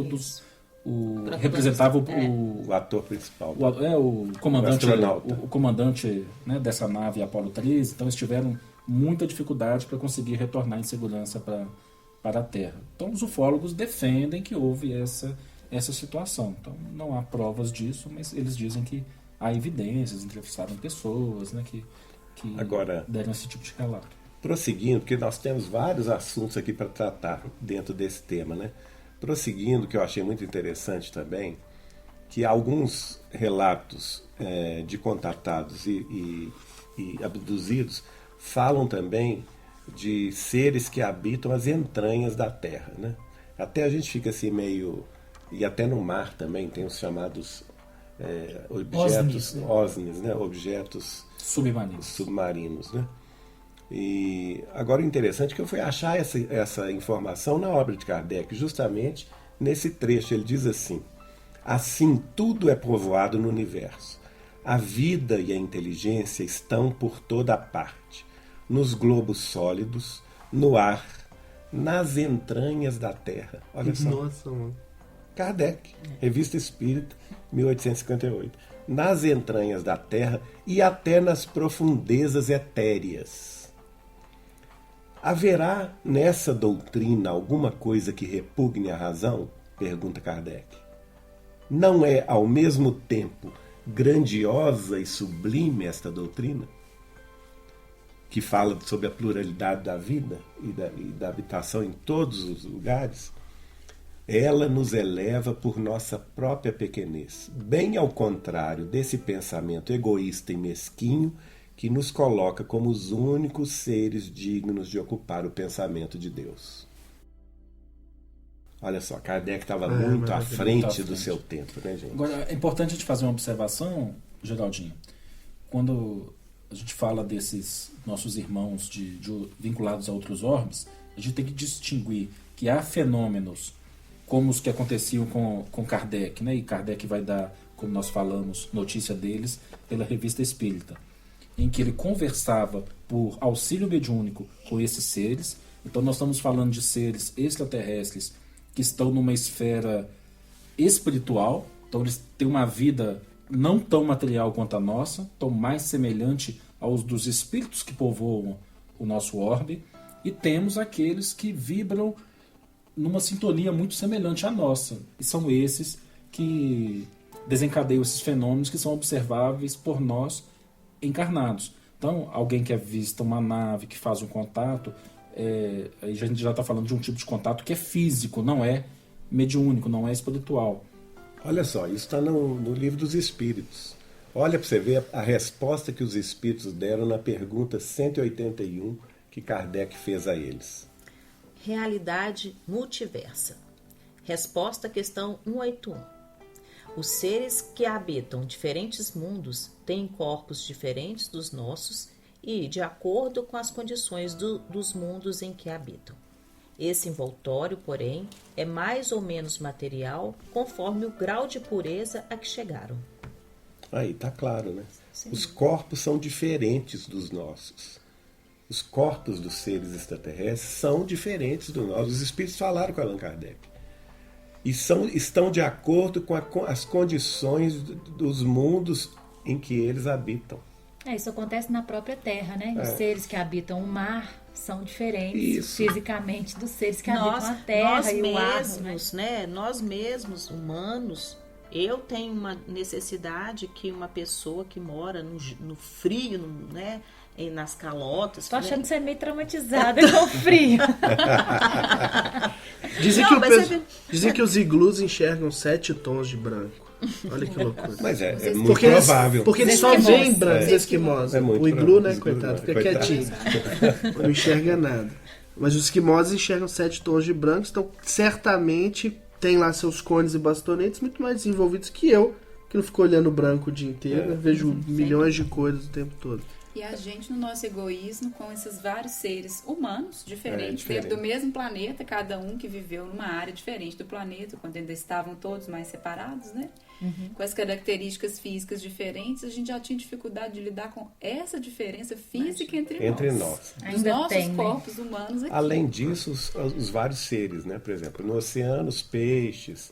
representava o ator principal. O comandante, né, dessa nave Apollo 13, então eles tiveram muita dificuldade para conseguir retornar em segurança para a Terra. Então os ufólogos defendem que houve essa situação. Então não há provas disso, mas eles dizem que há evidências, entrevistaram pessoas, né, que Agora, deram esse tipo de relato. Prosseguindo, porque nós temos vários assuntos aqui para tratar dentro desse tema, né? Prosseguindo, que eu achei muito interessante também, que alguns relatos de contatados e abduzidos falam também de seres que habitam as entranhas da Terra, né? Até a gente fica assim meio... E até no mar também tem os chamados objetos... OSNIs, né? Objetos submarinos, né? E agora o interessante é que eu fui achar essa informação na obra de Kardec, justamente nesse trecho. Ele diz assim: assim tudo é povoado no universo. A vida e a inteligência estão por toda parte, nos globos sólidos, no ar, nas entranhas da Terra. Olha só. Nossa, mano. Kardec, Revista Espírita, 1858. Nas entranhas da Terra e até nas profundezas etéreas. Haverá nessa doutrina alguma coisa que repugne a razão? Pergunta Kardec. Não é, ao mesmo tempo, grandiosa e sublime esta doutrina? Que fala sobre a pluralidade da vida e da habitação em todos os lugares? Ela nos eleva por nossa própria pequenez, bem ao contrário desse pensamento egoísta e mesquinho que nos coloca como os únicos seres dignos de ocupar o pensamento de Deus. Olha só, Kardec estava muito à frente do seu tempo, né, gente? Agora, é importante a gente fazer uma observação, Geraldinho. Quando a gente fala desses nossos irmãos vinculados a outros orbes, a gente tem que distinguir que há fenômenos como os que aconteciam com Kardec, né? E Kardec vai dar, como nós falamos, notícia deles pela Revista Espírita, em que ele conversava por auxílio mediúnico com esses seres. Então nós estamos falando de seres extraterrestres que estão numa esfera espiritual, então eles têm uma vida não tão material quanto a nossa, tão mais semelhante aos dos espíritos que povoam o nosso orbe, e temos aqueles que vibram numa sintonia muito semelhante à nossa, e são esses que desencadeiam esses fenômenos que são observáveis por nós encarnados. Então, alguém que avista uma nave, que faz um contato, aí a gente já está falando de um tipo de contato que é físico, não é mediúnico, não é espiritual. Olha só, isso está no Livro dos Espíritos. Olha para você ver a resposta que os espíritos deram na pergunta 181 que Kardec fez a eles. Realidade multiversa. Resposta à questão 181. Os seres que habitam diferentes mundos têm corpos diferentes dos nossos e de acordo com as condições dos mundos em que habitam. Esse envoltório, porém, é mais ou menos material conforme o grau de pureza a que chegaram. Aí tá claro, né? Sim. Os corpos são diferentes dos nossos. Os corpos dos seres extraterrestres são diferentes dos nossos. Os espíritos falaram com Allan Kardec. E estão de acordo com as condições dos mundos em que eles habitam. Isso acontece na própria Terra, né? Os seres que habitam o mar são diferentes Isso. fisicamente dos seres que habitam a terra nós e o ar, mesmos, né? Nós mesmos, humanos, eu tenho uma necessidade que uma pessoa que mora no frio, né? Nas calotas. Tô achando né? que você é meio traumatizada com o frio. Dizem que os iglus enxergam 7 tons de branco. Olha que loucura. Mas é muito provável. Porque eles só veem brancos esquimós. É muito O iglu, né, provável. coitado, fica Coitado. quietinho. Não enxerga nada. Mas os esquimós enxergam 7 tons de branco, então certamente tem lá seus cones e bastonetes muito mais desenvolvidos que eu, que não fico olhando branco o dia inteiro, né? Vejo milhões de coisas o tempo todo. E a gente, no nosso egoísmo, com esses vários seres humanos diferentes, diferente. dentro do mesmo planeta, cada um que viveu numa área diferente do planeta, quando ainda estavam todos mais separados, né? Com as características físicas diferentes, a gente já tinha dificuldade de lidar com essa diferença física entre nós. Os Ainda nossos tem, né? corpos humanos aqui. Além disso, os vários seres, né? Por exemplo, no oceano, os peixes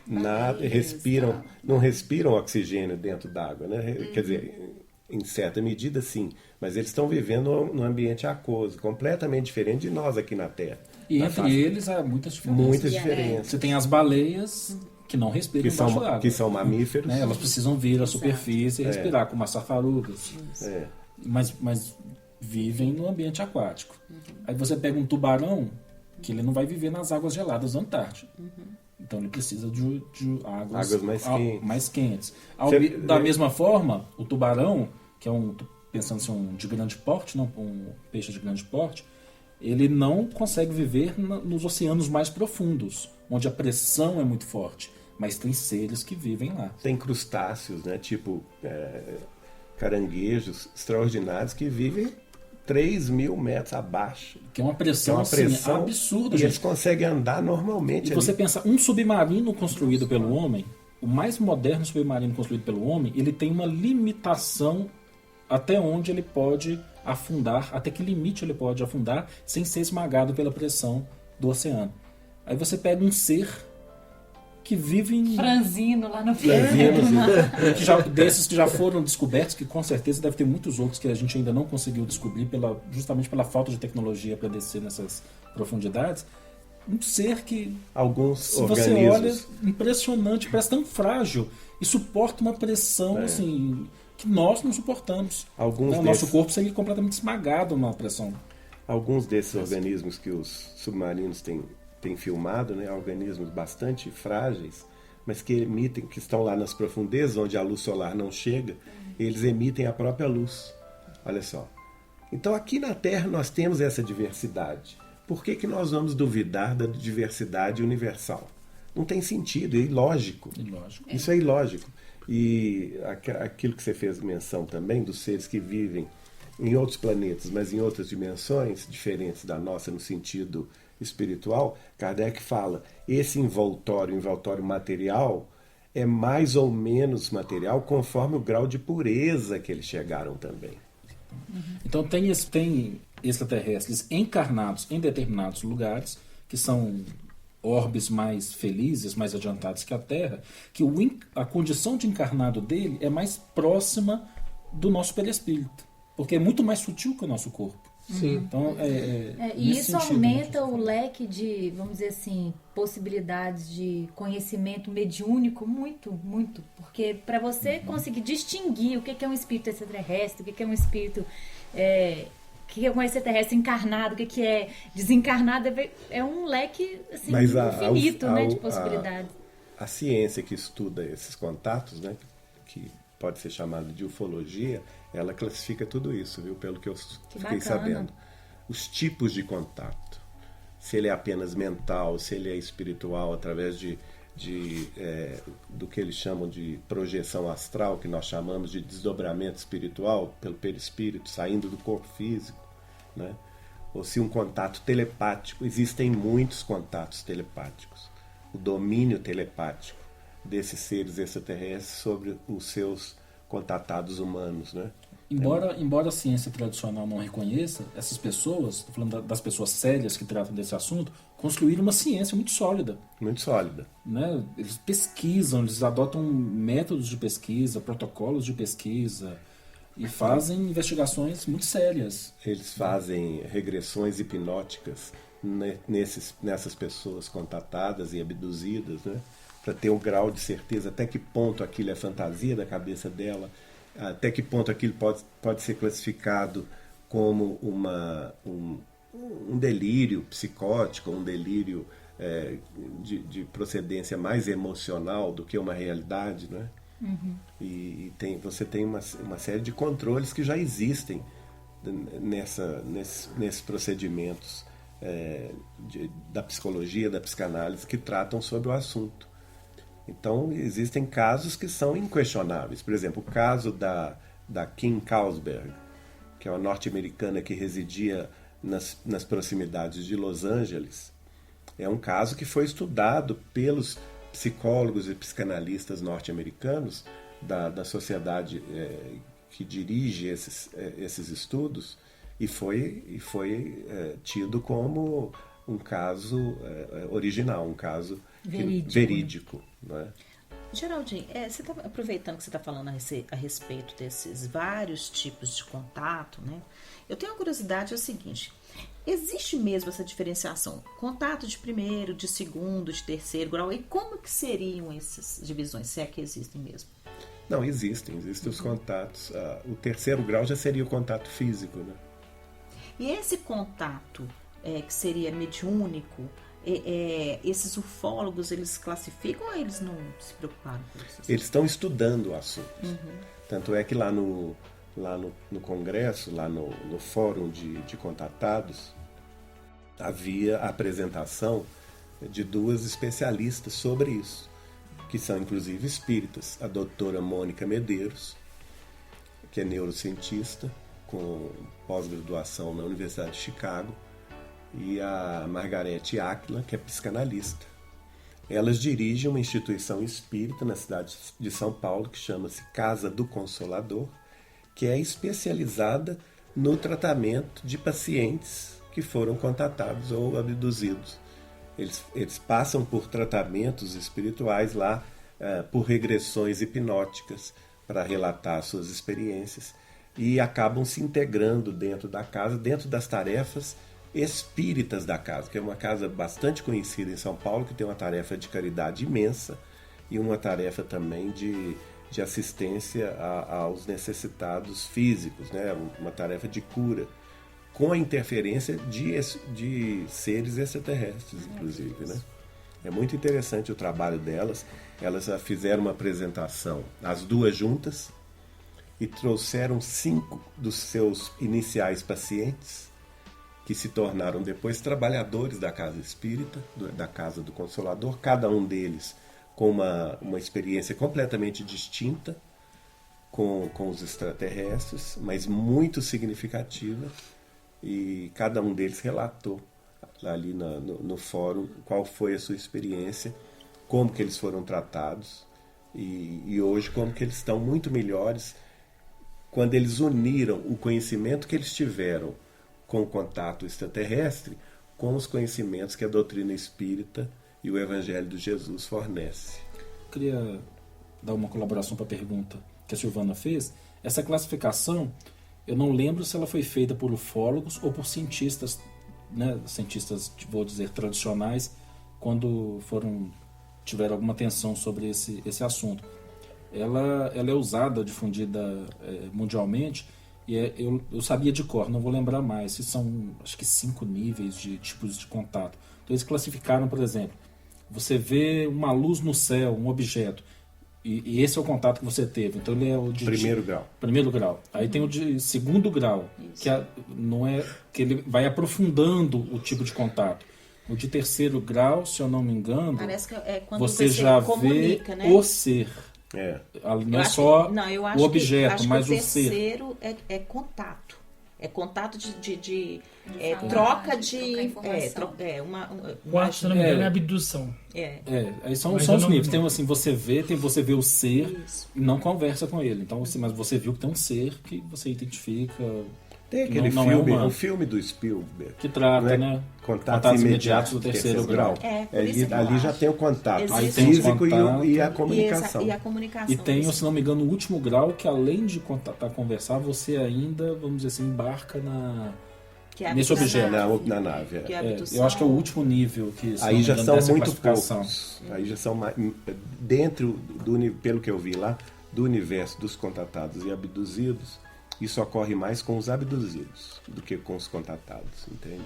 não respiram oxigênio dentro d'água, né? Quer dizer, em certa medida, sim. Mas eles estão vivendo num ambiente aquoso, completamente diferente de nós aqui na Terra. E entre eles há muitas diferenças. Muitas diferenças. Você tem as baleias que não respiram embaixo d'água. Que são mamíferos. Né? Elas precisam vir à superfície e respirar, como as tartarugas. Mas vivem no ambiente aquático. Aí você pega um tubarão, que ele não vai viver nas águas geladas da Antártida. Então ele precisa de águas mais quentes. Da mesma forma, o tubarão, que é pensando assim, de grande porte, não, um peixe de grande porte, ele não consegue viver nos oceanos mais profundos, onde a pressão é muito forte. Mas tem seres que vivem lá. Tem crustáceos, né? Tipo caranguejos extraordinários que vivem 3.000 metros abaixo. Que é uma pressão, absurda. E eles conseguem andar normalmente. E você pensa, um submarino construído pelo homem, o mais moderno submarino construído pelo homem, ele tem uma limitação até onde ele pode afundar, até que limite ele pode afundar sem ser esmagado pela pressão do oceano. Aí você pega um ser que vive em... franzino lá no desses que já foram descobertos, que com certeza deve ter muitos outros que a gente ainda não conseguiu descobrir justamente pela falta de tecnologia para descer nessas profundidades. Um ser que, alguns organismos, você olha, impressionante, parece tão frágil e suporta uma pressão assim, que nós não suportamos. Nosso corpo seria completamente esmagado na pressão. Alguns desses organismos que os submarinos têm filmado, né, organismos bastante frágeis, mas que estão lá nas profundezas, onde a luz solar não chega, eles emitem a própria luz. Olha só. Então aqui na Terra nós temos essa diversidade. Por que nós vamos duvidar da diversidade universal? Não tem sentido, é ilógico. Isso é ilógico. E aquilo que você fez menção também, dos seres que vivem em outros planetas, mas em outras dimensões, diferentes da nossa no sentido espiritual, Kardec fala, esse envoltório material é mais ou menos material conforme o grau de pureza que eles chegaram também. Então tem extraterrestres encarnados em determinados lugares, que são orbes mais felizes, mais adiantados que a Terra, que a condição de encarnado dele é mais próxima do nosso perispírito, porque é muito mais sutil que o nosso corpo. Sim. Então, e isso aumenta o leque de, vamos dizer assim, possibilidades de conhecimento mediúnico muito, muito. Porque para você conseguir distinguir o que é um espírito extraterrestre, o que é um espírito, o que é um extraterrestre encarnado, o que é desencarnado, é um leque assim, infinito, né, de possibilidades. A ciência que estuda esses contatos, né, que pode ser chamada de ufologia, ela classifica tudo isso, viu? Pelo que eu fiquei sabendo. Os tipos de contato. Se ele é apenas mental, se ele é espiritual, através do que eles chamam de projeção astral, que nós chamamos de desdobramento espiritual, pelo perispírito, saindo do corpo físico, né? Ou se um contato telepático. Existem muitos contatos telepáticos. O domínio telepático desses seres extraterrestres sobre os seus contatados humanos, né? Embora a ciência tradicional não reconheça, essas pessoas, estou falando das pessoas sérias que tratam desse assunto, construíram uma ciência muito sólida. Muito sólida. Né? Eles pesquisam, eles adotam métodos de pesquisa, protocolos de pesquisa. e fazem investigações muito sérias. Eles fazem regressões hipnóticas nessas pessoas contatadas e abduzidas, né? Para ter um grau de certeza até que ponto aquilo é fantasia da cabeça dela, até que ponto aquilo pode ser classificado como um delírio psicótico, um delírio de procedência mais emocional do que uma realidade, né? Uhum. E você tem uma série de controles que já existem nesses procedimentos da psicologia, da psicanálise, que tratam sobre o assunto. Então, existem casos que são inquestionáveis. Por exemplo, o caso da Kim Kausberg, que é uma norte-americana que residia nas proximidades de Los Angeles. É um caso que foi estudado pelos psicólogos e psicanalistas norte-americanos da sociedade que dirige esses estudos e foi tido como um caso original, um caso verídico. Né? Geraldinho, você tá aproveitando que você está falando a respeito desses vários tipos de contato, né? Eu tenho uma curiosidade, é o seguinte: existe mesmo essa diferenciação? Contato de primeiro, de segundo, de terceiro grau, e como que seriam essas divisões, se é que existem mesmo? Não, existem os contatos. O terceiro grau já seria o contato físico, né? E esse contato que seria mediúnico, esses ufólogos, eles classificam ou eles não se preocuparam com isso? Eles estão estudando o assunto. Uhum. Tanto é que lá no congresso, lá no fórum de contatados, havia a apresentação de duas especialistas sobre isso, que são inclusive espíritas. A doutora Mônica Medeiros, que é neurocientista, com pós-graduação na Universidade de Chicago, e a Margarete Áquila, que é psicanalista. Elas dirigem uma instituição espírita na cidade de São Paulo, que chama-se Casa do Consolador, que é especializada no tratamento de pacientes que foram contatados ou abduzidos. Eles passam por tratamentos espirituais lá, por regressões hipnóticas, para relatar suas experiências, e acabam se integrando dentro da casa, dentro das tarefas espíritas da casa, que é uma casa bastante conhecida em São Paulo, que tem uma tarefa de caridade imensa e uma tarefa também de assistência aos necessitados físicos, né? Uma tarefa de cura, com a interferência de seres extraterrestres, inclusive, né? É muito interessante o trabalho delas. Elas fizeram uma apresentação, as duas juntas, e trouxeram 5 dos seus iniciais pacientes, que se tornaram depois trabalhadores da casa espírita, da Casa do Consolador, cada um deles com uma experiência completamente distinta com os extraterrestres, mas muito significativa, e cada um deles relatou ali no fórum qual foi a sua experiência, como que eles foram tratados, e hoje como que eles estão muito melhores quando eles uniram o conhecimento que eles tiveram com o contato extraterrestre com os conhecimentos que a doutrina espírita e o Evangelho de Jesus fornece. Eu queria dar uma colaboração para a pergunta que a Silvana fez. Essa classificação, eu não lembro se ela foi feita por ufólogos ou por cientistas, né, cientistas, vou dizer, tradicionais, quando tiveram alguma atenção sobre esse assunto. Ela é usada, difundida mundialmente, e eu sabia de cor, não vou lembrar mais, se são, acho que 5 níveis de tipos de contato. Então eles classificaram, por exemplo, você vê uma luz no céu, um objeto, e esse é o contato que você teve. Então ele é o de primeiro grau. Primeiro grau. Aí tem o de segundo grau, que ele vai aprofundando o tipo de contato. O de terceiro grau, se eu não me engano, parece que é quando você já comunica, vê, né, o ser. Não é só o objeto, mas o ser. O terceiro é contato. É contato de troca de... Quarto, se não me engano, é abdução. Aí são os níveis. Tem assim, você vê o ser. Isso. E não conversa com ele. Então, assim, mas você viu que tem um ser que você identifica. Tem aquele Não filme, é um filme do Spielberg. Que trata, não é? né? Contatos imediatos do terceiro grau. Por isso que eu Ali já acho. tem o contato Existe. físico Tem o contato. e a comunicação. E a comunicação. E tem, se não me engano, o último grau, que além de conversar, você ainda, vamos dizer assim, embarca que é a nesse abdução. objeto. Na nave. Que é a abdução. Eu acho que é o último nível que se Aí não me já engano, são dessa muito classificação. poucos. Aí já são mais, dentro pelo que eu vi lá, do universo dos contatados e abduzidos, isso ocorre mais com os abduzidos do que com os contatados, entende?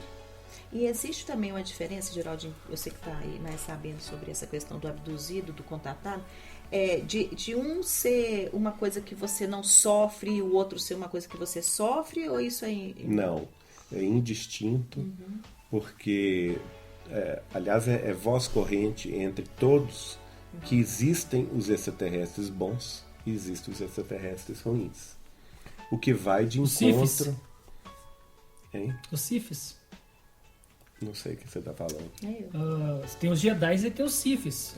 E existe também uma diferença, Geraldinho, você que está aí mais sabendo sobre essa questão do abduzido, do contatado, de um ser uma coisa que você não sofre e o outro ser uma coisa que você sofre, ou isso é... Não, é indistinto, porque, aliás, é voz corrente entre todos que existem os extraterrestres bons e existem os extraterrestres ruins. O que vai de encontro... Hein? Os Sifis. Não sei o que você está falando. Tem os Jedi e tem os Sifis.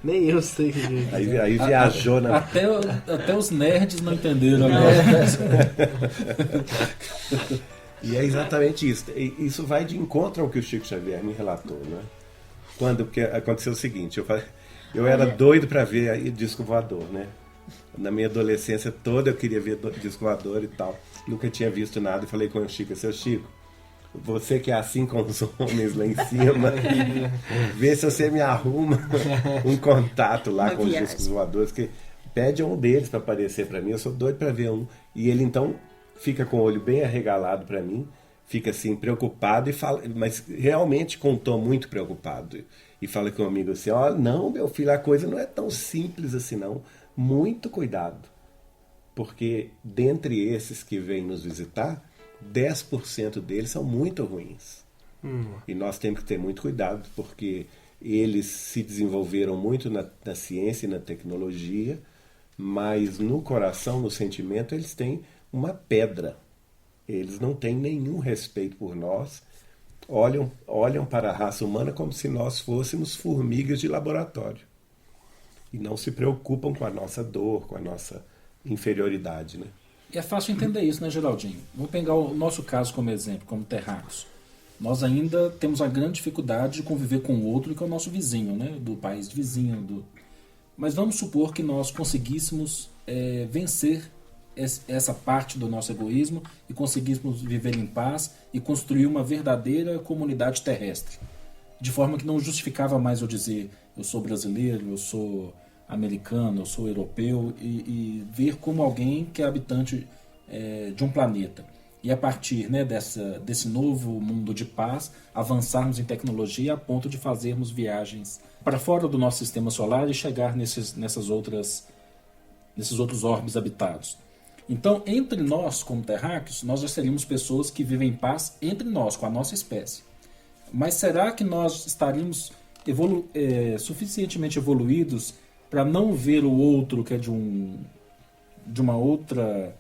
Nem eu sei o que é. Aí viajou na... Até os nerds não entenderam. E é exatamente isso. Isso vai de encontro ao que o Chico Xavier me relatou, né? Porque aconteceu o seguinte, eu era doido para ver disco voador, né? Na minha adolescência toda eu queria ver disco voador e tal. Nunca tinha visto nada e falei com o Chico, seu Chico, você que é assim com os homens lá em cima, vê se você me arruma um contato lá com os discos voadores, que pede um deles para aparecer para mim, eu sou doido para ver um. E ele então fica com o olho bem arregalado para mim, fica assim preocupado e fala, mas realmente com um tom muito preocupado. E fala com o amigo assim, não, meu filho, a coisa não é tão simples assim não. Muito cuidado, porque dentre esses que vêm nos visitar, 10% deles são muito ruins. E nós temos que ter muito cuidado, porque eles se desenvolveram muito na ciência e na tecnologia, mas no coração, no sentimento, eles têm uma pedra. Eles não têm nenhum respeito por nós, olham para a raça humana como se nós fôssemos formigas de laboratório. E não se preocupam com a nossa dor, com a nossa inferioridade, né? E é fácil entender isso, né, Geraldinho? Vamos pegar o nosso caso como exemplo, como terráqueos. Nós ainda temos a grande dificuldade de conviver com o outro e com o nosso vizinho, né? Do país vizinho. Mas vamos supor que nós conseguíssemos vencer essa parte do nosso egoísmo e conseguíssemos viver em paz e construir uma verdadeira comunidade terrestre. De forma que não justificava mais eu dizer eu sou brasileiro, eu sou americano, eu sou europeu, e ver como alguém que é habitante de um planeta. E a partir, né, desse novo mundo de paz, avançarmos em tecnologia a ponto de fazermos viagens para fora do nosso sistema solar e chegar nesses outros orbes habitados. Então, entre nós, como terráqueos, nós já seríamos pessoas que vivem em paz entre nós, com a nossa espécie. Mas será que nós estaríamos suficientemente evoluídos para não ver o outro que é de uma outra...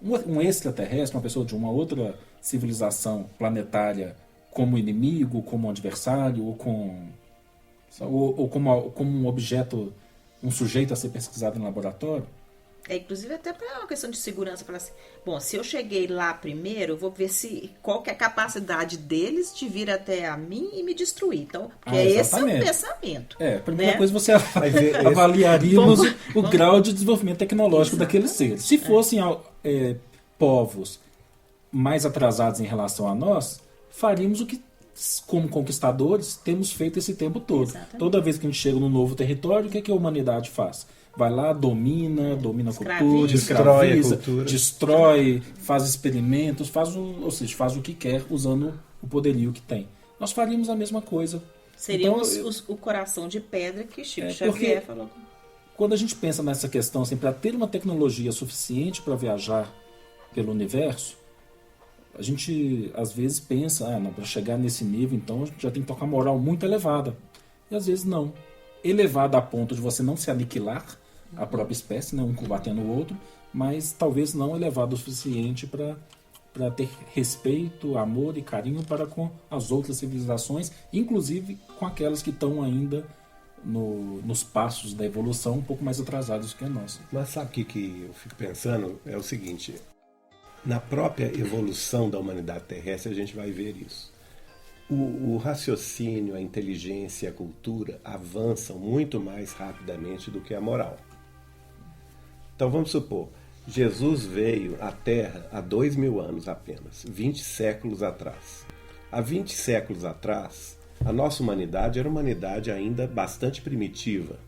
um extraterrestre, uma pessoa de uma outra civilização planetária como inimigo, como adversário, ou como um objeto, um sujeito a ser pesquisado em laboratório? Inclusive até para uma questão de segurança, para assim, bom, se eu cheguei lá primeiro, eu vou ver qual que é a capacidade deles de vir até a mim e me destruir. Então, porque esse é o pensamento. A primeira coisa você avaliaríamos o grau de desenvolvimento tecnológico daqueles seres. Se fossem povos mais atrasados em relação a nós, faríamos o que, como conquistadores, temos feito esse tempo todo. Exatamente. Toda vez que a gente chega num novo território, o que a humanidade faz? Vai lá, domina a cultura, escraviza, destrói, faz experimentos, faz o que quer usando o poderio que tem. Nós faríamos a mesma coisa. Seríamos o coração de pedra que Chico Xavier falou. Quando a gente pensa nessa questão, assim, para ter uma tecnologia suficiente para viajar pelo universo, a gente às vezes pensa, para chegar nesse nível, então a gente já tem que tocar moral muito elevada. E às vezes não. Elevada a ponto de você não se aniquilar, a própria espécie, né, um combatendo o outro, mas talvez não elevado o suficiente para ter respeito, amor e carinho para com as outras civilizações, inclusive com aquelas que estão ainda nos passos da evolução um pouco mais atrasados que a nossa. Mas sabe o que eu fico pensando? É o seguinte, na própria evolução da humanidade terrestre a gente vai ver isso. O raciocínio, a inteligência e a cultura avançam muito mais rapidamente do que a moral. Então vamos supor, Jesus veio à Terra há 2000 anos apenas, 20 séculos atrás. Há 20 séculos atrás, a nossa humanidade era uma humanidade ainda bastante primitiva,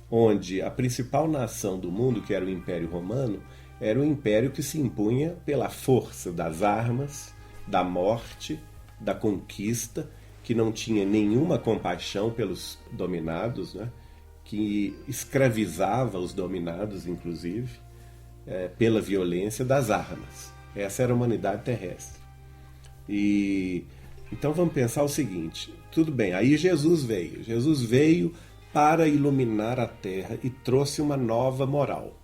onde a principal nação do mundo, que era o Império Romano, era um império que se impunha pela força das armas, da morte, da conquista, que não tinha nenhuma compaixão pelos dominados, né? Que escravizava os dominados, inclusive, pela violência das armas. Essa era a humanidade terrestre. E então vamos pensar o seguinte, tudo bem, aí Jesus veio para iluminar a Terra e trouxe uma nova moral,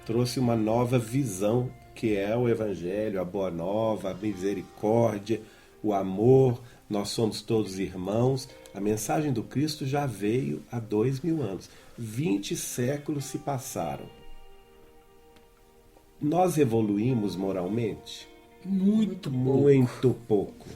trouxe uma nova visão, que é o Evangelho, a Boa Nova, a misericórdia, o amor, nós somos todos irmãos. A mensagem do Cristo já veio há 2000 anos. 20 séculos se passaram. Nós evoluímos moralmente? Muito pouco.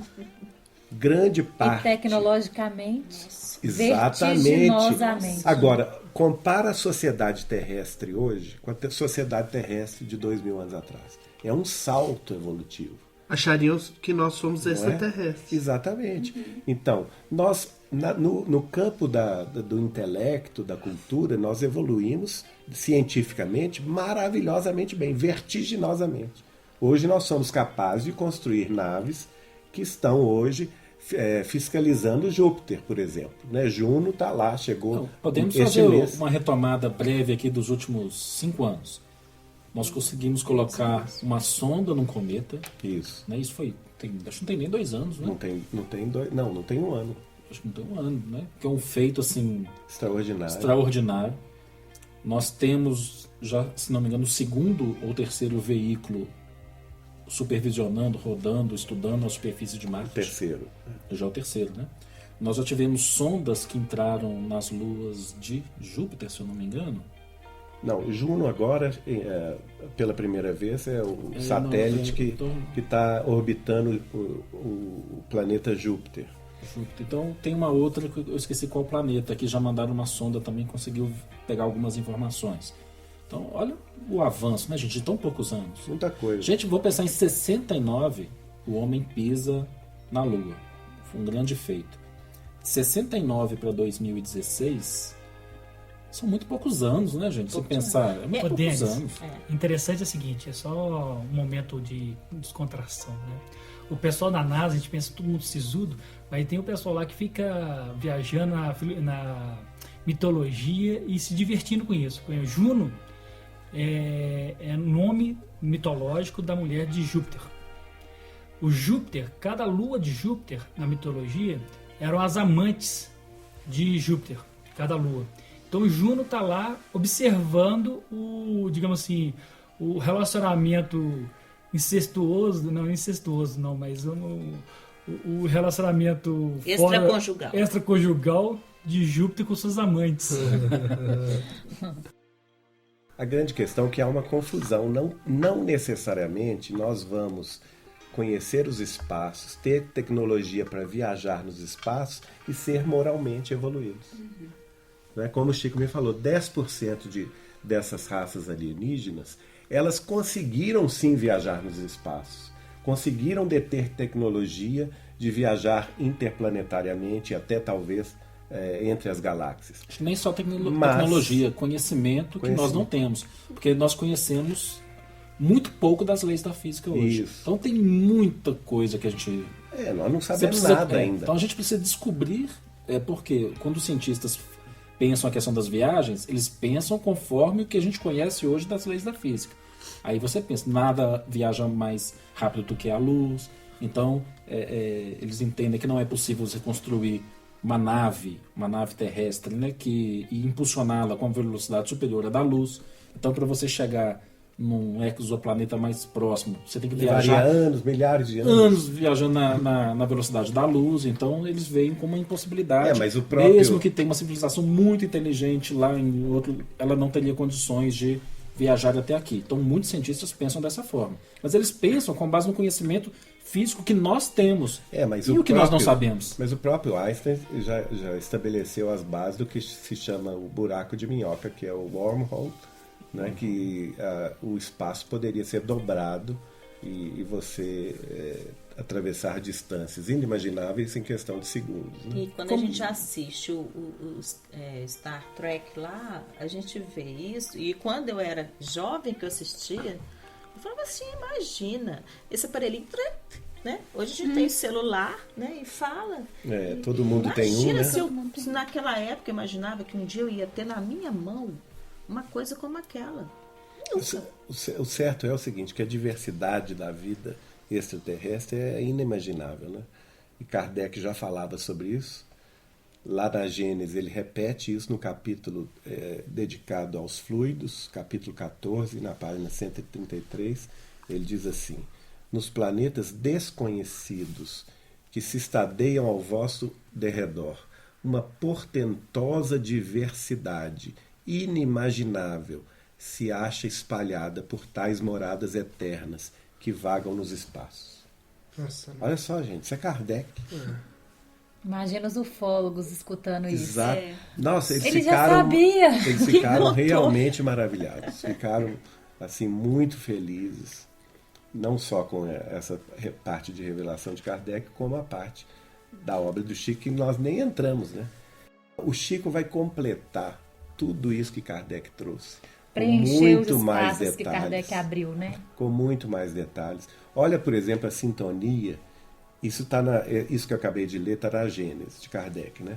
Grande parte. E tecnologicamente, exatamente. Vertiginosamente. Agora, compara a sociedade terrestre hoje com a sociedade terrestre de 2000 anos atrás. É um salto evolutivo. Achariam que nós somos extraterrestres. Exatamente. Então, nós, no campo do intelecto, da cultura, nós evoluímos cientificamente maravilhosamente bem, vertiginosamente. Hoje nós somos capazes de construir naves que estão hoje fiscalizando Júpiter, por exemplo. Né? Juno está lá, chegou. Então, podemos fazer uma retomada breve aqui dos últimos 5 anos. Nós conseguimos colocar uma sonda num cometa. Isso. Né? Isso foi. Acho que não tem nem 2 anos, né? Não tem 1 ano. Acho que não tem 1 ano, né? Que é um feito assim. Extraordinário. Nós temos, já, se não me engano, o 2º ou 3º veículo supervisionando, rodando, estudando a superfície de Marte. Terceiro. Já o 3º, né? Nós já tivemos sondas que entraram nas luas de Júpiter, se eu não me engano. Não, Juno agora, pela primeira vez, é o satélite que está orbitando o planeta Júpiter. Então tem uma outra que eu esqueci qual planeta, que já mandaram uma sonda também, conseguiu pegar algumas informações. Então olha o avanço, né, gente, de tão poucos anos. Muita coisa. Gente, vou pensar em 69, o homem pisa na Lua. Foi um grande feito. 69 para 2016... são muito poucos anos, né, gente? Se pensar, é muito poucos anos. Interessante é o seguinte, é só um momento de descontração, né? O pessoal da NASA, a gente pensa todo mundo sisudo, mas tem o pessoal lá que fica viajando na mitologia e se divertindo com isso. Juno é nome mitológico da mulher de Júpiter. O Júpiter, cada lua de Júpiter na mitologia eram as amantes de Júpiter, cada lua. Então Juno está lá observando digamos assim, o relacionamento incestuoso, mas o relacionamento extraconjugal de Júpiter com suas amantes. A grande questão é que há uma confusão. Não necessariamente nós vamos conhecer os espaços, ter tecnologia para viajar nos espaços e ser moralmente evoluídos. Como o Chico me falou, 10% dessas raças alienígenas, elas conseguiram sim viajar nos espaços, conseguiram deter tecnologia de viajar interplanetariamente, até talvez entre as galáxias. Acho que nem só tecnologia, conhecimento que nós não temos, porque nós conhecemos muito pouco das leis da física hoje. Isso. Então tem muita coisa que a gente... nós não sabemos nada ainda. Então a gente precisa descobrir, porque quando os cientistas pensam a questão das viagens, eles pensam conforme o que a gente conhece hoje das leis da física. Aí você pensa, nada viaja mais rápido do que a luz. Então, eles entendem que não é possível você construir uma nave terrestre, né, e impulsioná-la com uma velocidade superior à da luz. Então, para você chegar num exoplaneta mais próximo. Você tem que Levaria viajar anos, milhares de anos. anos viajando na velocidade da luz, então eles veem como uma impossibilidade. Mas o próprio... Mesmo que tenha uma civilização muito inteligente lá em outro, ela não teria condições de viajar até aqui. Então muitos cientistas pensam dessa forma. Mas eles pensam com base no conhecimento físico que nós temos e o que nós não sabemos. Mas o próprio Einstein já estabeleceu as bases do que se chama o buraco de minhoca, que é o wormhole, né, que o espaço poderia ser dobrado e você atravessar distâncias inimagináveis em questão de segundos. Né? E quando a gente assiste o Star Trek lá, a gente vê isso. E quando eu era jovem que eu assistia, eu falava assim, imagina, esse aparelhinho, né? Hoje a gente tem celular, né? E fala. Todo mundo tem um, né? Se naquela época eu imaginava que um dia eu ia ter na minha mão uma coisa como aquela. O certo é o seguinte, que a diversidade da vida extraterrestre é inimaginável, né? E Kardec já falava sobre isso. Lá na Gênesis ele repete isso no capítulo dedicado aos fluidos, capítulo 14, na página 133, ele diz assim: nos planetas desconhecidos que se estadeiam ao vosso derredor, uma portentosa diversidade inimaginável se acha espalhada por tais moradas eternas que vagam nos espaços. Nossa, olha só, gente, isso é Kardec. Imagina os ufólogos escutando isso. Exato. Nossa, Ele já sabia. Eles ficaram realmente maravilhados. Ficaram, assim, muito felizes. Não só com essa parte de revelação de Kardec, como a parte da obra do Chico, que nós nem entramos, né? O Chico vai completar tudo isso que Kardec trouxe. Preencher os espaços que Kardec abriu, né? Com muito mais detalhes. Olha, por exemplo, a sintonia. Isso que eu acabei de ler está na Gênesis, de Kardec, né?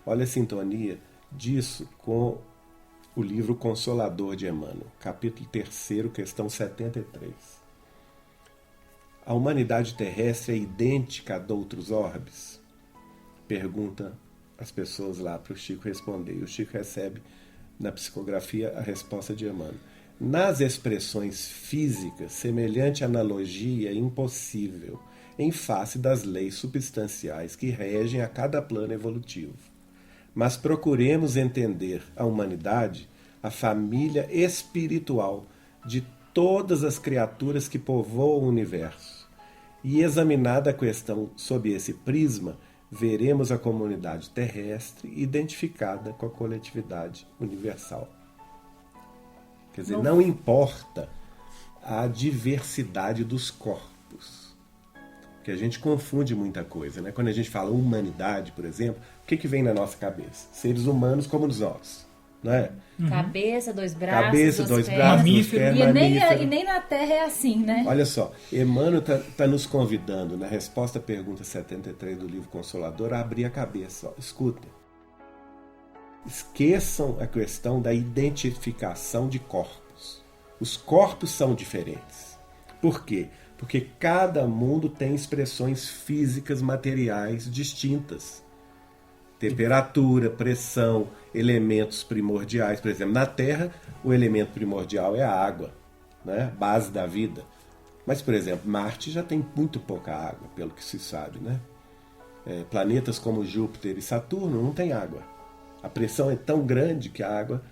Olha a sintonia disso com o livro Consolador de Emmanuel, capítulo 3, questão 73. A humanidade terrestre é idêntica a de outros orbes? Pergunta as pessoas lá para o Chico responder. E o Chico recebe na psicografia a resposta de Emmanuel. Nas expressões físicas, semelhante analogia é impossível em face das leis substanciais que regem a cada plano evolutivo. Mas procuremos entender a humanidade, a família espiritual de todas as criaturas que povoam o universo. E examinada a questão sob esse prisma, veremos a comunidade terrestre identificada com a coletividade universal. Quer dizer, não importa a diversidade dos corpos, que a gente confunde muita coisa, né? Quando a gente fala humanidade, por exemplo, o que vem na nossa cabeça? Seres humanos como nós, não é? Cabeça, dois braços, cabeça, dois braços, e nem na Terra é assim, né? Olha só, Emmanuel está nos convidando, na resposta à pergunta 73 do livro Consolador, a abrir a cabeça. Ó. Escutem. Esqueçam a questão da identificação de corpos. Os corpos são diferentes. Por quê? Porque cada mundo tem expressões físicas, materiais distintas. Temperatura, pressão, elementos primordiais. Por exemplo, na Terra, o elemento primordial é a água, né? Base da vida. Mas, por exemplo, Marte já tem muito pouca água, pelo que se sabe, né? Planetas como Júpiter e Saturno não têm água. A pressão é tão grande que a água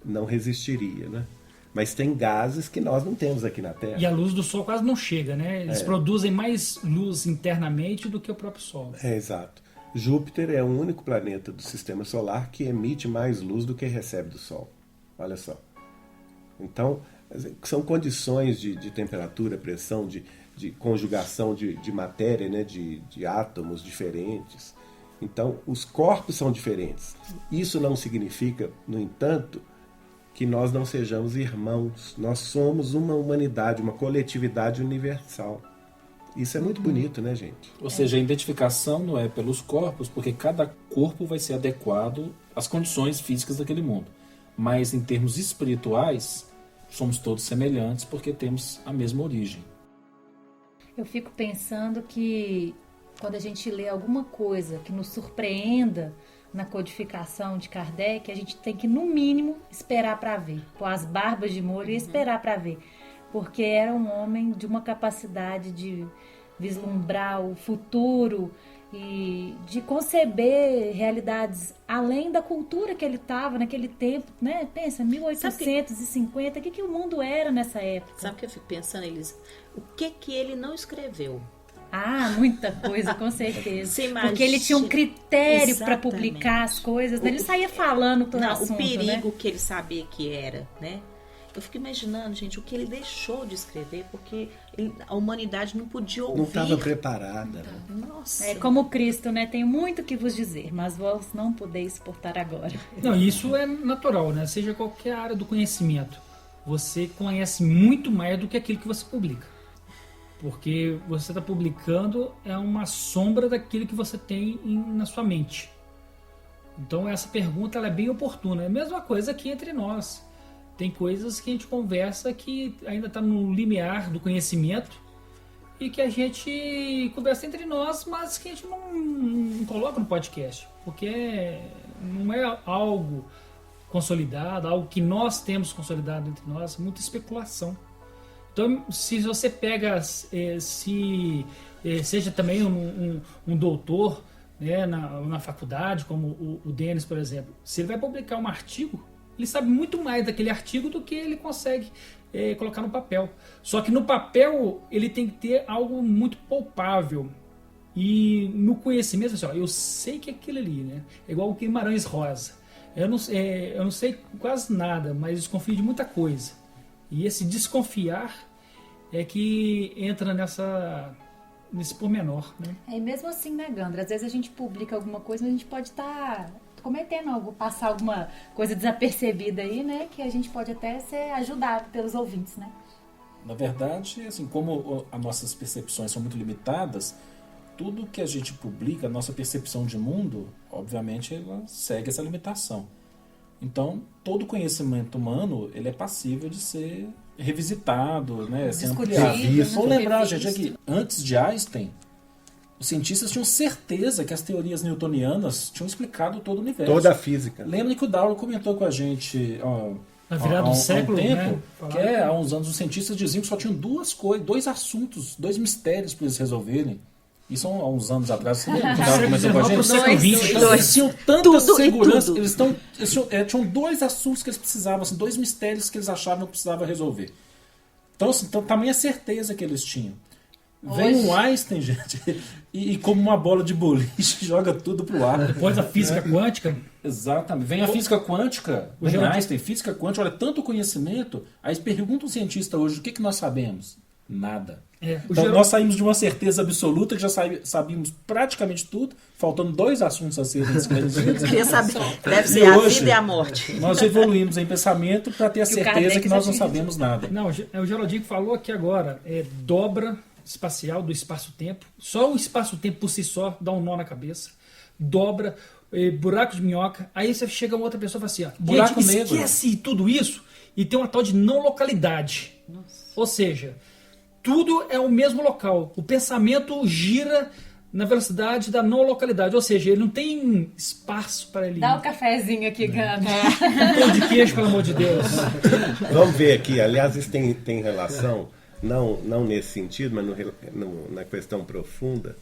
não resistiria, né? Mas tem gases que nós não temos aqui na Terra. E a luz do Sol quase não chega, né? Eles produzem mais luz internamente do que o próprio Sol. Exato. Júpiter é o único planeta do Sistema Solar que emite mais luz do que recebe do Sol. Olha só. Então, são condições de temperatura, pressão, de conjugação de matéria, né? de átomos diferentes. Então, os corpos são diferentes. Isso não significa, no entanto, que nós não sejamos irmãos. Nós somos uma humanidade, uma coletividade universal. Isso é muito bonito, né, gente? Ou seja, a identificação não é pelos corpos, porque cada corpo vai ser adequado às condições físicas daquele mundo. Mas, em termos espirituais, somos todos semelhantes porque temos a mesma origem. Eu fico pensando que quando a gente lê alguma coisa que nos surpreenda na codificação de Kardec, a gente tem que, no mínimo, esperar para ver. Pôr as barbas de molho e esperar para ver. porque era um homem de uma capacidade de vislumbrar o futuro e de conceber realidades além da cultura que ele estava naquele tempo, né? Pensa, 1850, o que o mundo era nessa época? Sabe o que eu fico pensando, Elisa? O que ele não escreveu? Ah, muita coisa, com certeza. Você imagina... Porque ele tinha um critério para publicar as coisas, né? Ele saía falando todo assunto, o perigo, né? que ele sabia que era, né? Eu fico imaginando, gente, o que ele deixou de escrever, porque a humanidade não podia ouvir. Não estava preparada. Nossa. É como Cristo, né? Tenho muito que vos dizer, mas vós não podeis suportar agora. Não, isso é natural, né? Seja qualquer área do conhecimento. Você conhece muito mais do que aquilo que você publica. Porque você está publicando é uma sombra daquilo que você tem na sua mente. Então essa pergunta ela é bem oportuna. É a mesma coisa aqui entre nós. Tem coisas que a gente conversa que ainda está no limiar do conhecimento e que a gente conversa entre nós, mas que a gente não coloca no podcast, porque não é algo consolidado, algo que nós temos consolidado entre nós, muita especulação. Então, se você pega, seja também um doutor, né, na faculdade, como o Denis, por exemplo, se ele vai publicar um artigo, ele sabe muito mais daquele artigo do que ele consegue colocar no papel. Só que no papel ele tem que ter algo muito palpável. E no conhecimento, assim, ó, eu sei que aquilo ali, né, é igual o Guimarães Rosa. Eu não sei quase nada, mas desconfio de muita coisa. E esse desconfiar é que entra nesse pormenor, né? E mesmo assim, né, Gandra? Às vezes a gente publica alguma coisa, mas a gente pode estar cometendo algo, passar alguma coisa desapercebida aí, né? Que a gente pode até ser ajudado pelos ouvintes, né? Na verdade, assim, como as nossas percepções são muito limitadas, tudo que a gente publica, a nossa percepção de mundo, obviamente, ela segue essa limitação. Então, todo conhecimento humano, ele é passível de ser revisitado, né, ser ampliado. Vamos lembrar, gente, aqui, antes de Einstein, os cientistas tinham certeza que as teorias newtonianas tinham explicado todo o universo. Toda a física. Lembra que o Darwin comentou com a gente na virada do século, há um tempo, né? Que há uns anos os cientistas diziam que só tinham dois assuntos, dois mistérios para eles resolverem. Isso há uns anos atrás, você lembra que o Darwin comentou com a gente? Eles tinham tanta segurança, eles tinham dois assuntos que eles precisavam, assim, dois mistérios que eles achavam que precisavam resolver. Então, assim, tamanha certeza que eles tinham. Vem um Einstein, gente, e como uma bola de boliche, joga tudo pro ar. Depois a física quântica. Exatamente. Vem a física quântica, vem Einstein, física quântica, olha, tanto conhecimento. Aí pergunta um cientista hoje, o que nós sabemos? Nada. Então, nós saímos de uma certeza absoluta, que já sabíamos praticamente tudo, faltando dois assuntos a serem esclarecidos. Deve ser a vida e a morte. Nós evoluímos em pensamento para ter a certeza que nós não sabemos nada. Não, o Geraldinho falou aqui agora, dobra espacial do espaço-tempo. Só o espaço-tempo por si só dá um nó na cabeça. Dobra, buraco de minhoca. Aí você chega uma outra pessoa e fala assim, ó, buraco negro. Esquece tudo isso e tem uma tal de não localidade. Nossa. Ou seja, tudo é o mesmo local. O pensamento gira na velocidade da não localidade. Ou seja, ele não tem espaço para ele. Dá um cafezinho aqui, Gana. Pão de queijo, pelo amor de Deus. Vamos ver aqui. Aliás, isso tem relação, não nesse sentido, mas na questão profunda,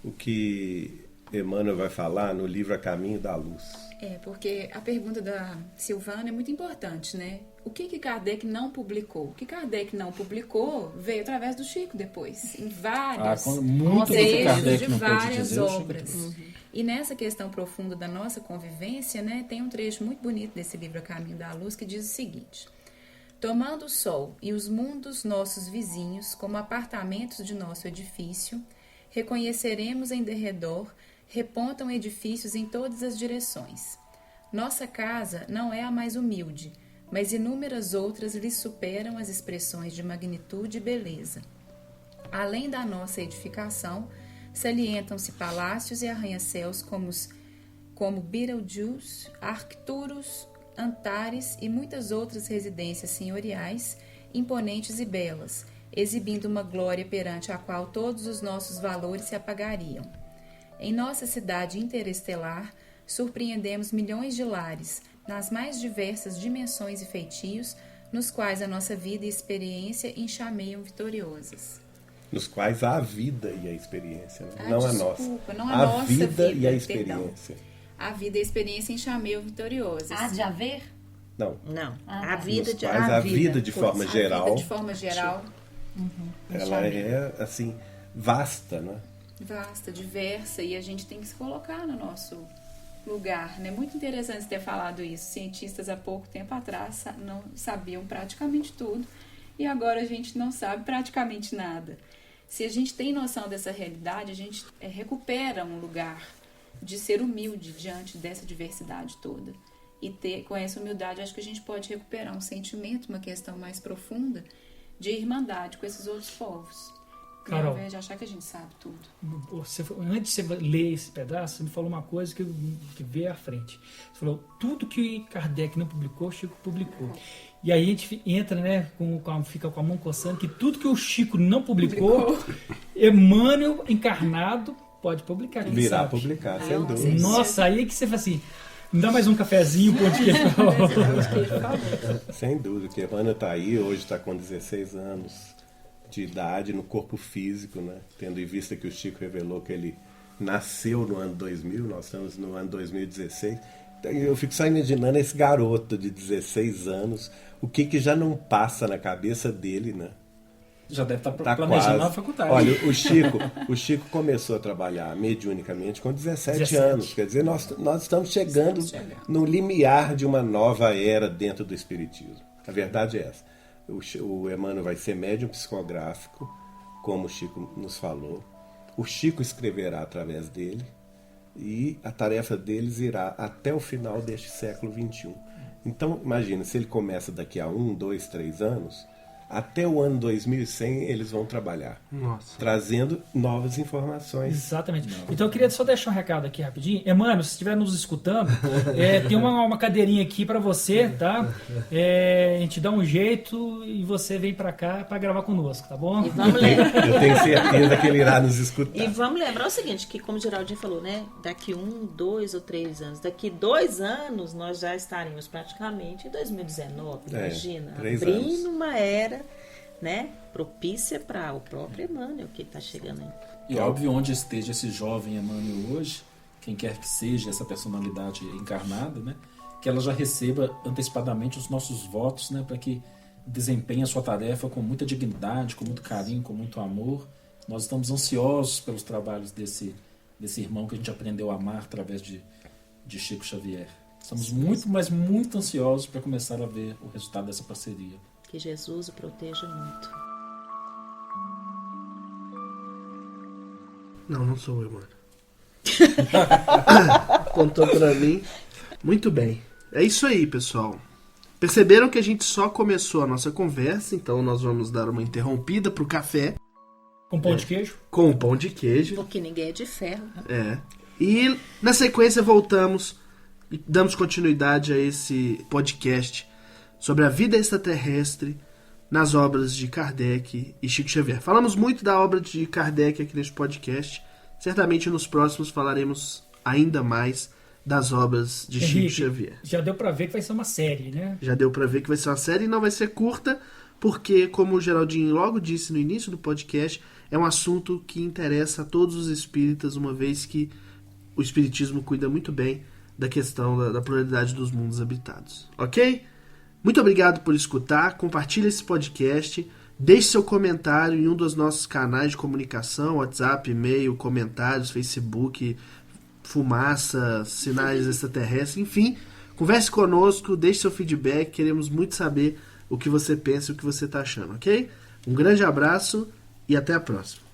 o que Emmanuel vai falar no livro A Caminho da Luz. Porque a pergunta da Silvana é muito importante, né? O que Kardec não publicou? O que Kardec não publicou veio através do Chico depois, em vários trechos de várias obras. E nessa questão profunda da nossa convivência, né, tem um trecho muito bonito desse livro A Caminho da Luz que diz o seguinte: tomando o sol e os mundos nossos vizinhos como apartamentos de nosso edifício, reconheceremos em derredor repontam edifícios em todas as direções. Nossa casa não é a mais humilde, mas inúmeras outras lhe superam as expressões de magnitude e beleza. Além da nossa edificação, salientam-se palácios e arranha-céus como Beetlejuice, Arcturus, Antares e muitas outras residências senhoriais, imponentes e belas, exibindo uma glória perante a qual todos os nossos valores se apagariam. Em nossa cidade interestelar, surpreendemos milhões de lares, nas mais diversas dimensões e feitios, nos quais a nossa vida e experiência enxameiam vitoriosas. Nos quais há a vida e a experiência, né? Ah, não desculpa, a nossa. não a a nossa vida e a vida, experiência. A vida e a experiência enxameiam vitoriosas. Há de haver? Não. Não, Ah, a tá. vida Nos de quais a vida de forma A geral, vida de forma geral, ela é assim vasta, né? vasta, diversa, e a gente tem que se colocar no nosso lugar, né? Muito interessante você ter falado isso. Cientistas há pouco tempo atrás não sabiam praticamente tudo e agora a gente não sabe praticamente nada. Se a gente tem noção dessa realidade, a gente recupera um lugar de ser humilde diante dessa diversidade toda. E com essa humildade, acho que a gente pode recuperar um sentimento, uma questão mais profunda de irmandade com esses outros povos. Carol, ao invés de achar que a gente sabe tudo. Antes de você ler esse pedaço, você me falou uma coisa que veio à frente. Você falou, tudo que Kardec não publicou, Chico publicou. E aí a gente entra, né, fica com a mão coçando, que tudo que o Chico não publicou, Emmanuel encarnado pode publicar. Virá publicar, sem dúvida. Nossa, aí que você fala assim, me dá mais um cafezinho, pão de queijo. Sem dúvida, que Emmanuel está aí, hoje está com 16 anos de idade no corpo físico, né? Tendo em vista que o Chico revelou que ele nasceu no ano 2000, nós estamos no ano 2016. Então, eu fico só imaginando esse garoto de 16 anos, o que já não passa na cabeça dele, né? Já deve estar planejando quase. a faculdade. Olha, o Chico começou a trabalhar mediunicamente com 17 anos. Quer dizer, nós estamos chegando no limiar de uma nova era dentro do Espiritismo. A verdade é essa. O Emmanuel vai ser médium psicográfico, como o Chico nos falou. O Chico escreverá através dele e a tarefa deles irá até o final deste século XXI. Então, imagina, se ele começa daqui a 1, 2, 3 anos, até o ano 2100 eles vão trabalhar. Nossa. Trazendo novas informações. Exatamente. Então eu queria só deixar um recado aqui rapidinho. Emmanuel, se estiver nos escutando, tem uma cadeirinha aqui para você, tá? A gente dá um jeito e você vem para cá para gravar conosco, tá bom? E vamos lembrar. Eu tenho certeza que ele irá nos escutar. E vamos lembrar o seguinte, que como o Geraldinho falou, né? Daqui 1, 2 ou 3 anos, daqui 2 anos nós já estaremos praticamente em 2019, imagina, abrindo uma era, né, propícia para o próprio Emmanuel que está chegando aí. E óbvio, onde esteja esse jovem Emmanuel hoje, quem quer que seja essa personalidade encarnada, né, que ela já receba antecipadamente os nossos votos, né, para que desempenhe a sua tarefa com muita dignidade, com muito carinho, com muito amor. Nós estamos ansiosos pelos trabalhos desse irmão que a gente aprendeu a amar através de Chico Xavier. Estamos muito, mas muito ansiosos para começar a ver o resultado dessa parceria. Que Jesus o proteja muito. Não sou eu, mano. Contou pra mim. Muito bem. É isso aí, pessoal. Perceberam que a gente só começou a nossa conversa, então nós vamos dar uma interrompida pro café. Com pão de queijo? Com pão de queijo. Porque ninguém é de ferro. Né? E na sequência voltamos e damos continuidade a esse podcast sobre a vida extraterrestre nas obras de Kardec e Chico Xavier. Falamos muito da obra de Kardec aqui neste podcast. Certamente nos próximos falaremos ainda mais das obras de Chico Xavier. Já deu pra ver que vai ser uma série, né? Já deu pra ver que vai ser uma série e não vai ser curta, porque, como o Geraldinho logo disse no início do podcast, é um assunto que interessa a todos os espíritas, uma vez que o espiritismo cuida muito bem da questão da pluralidade dos mundos habitados. Ok? Muito obrigado por escutar, compartilhe esse podcast, deixe seu comentário em um dos nossos canais de comunicação, WhatsApp, e-mail, comentários, Facebook, fumaça, sinais extraterrestres, enfim, converse conosco, deixe seu feedback, queremos muito saber o que você pensa e o que você está achando, ok? Um grande abraço e até a próxima.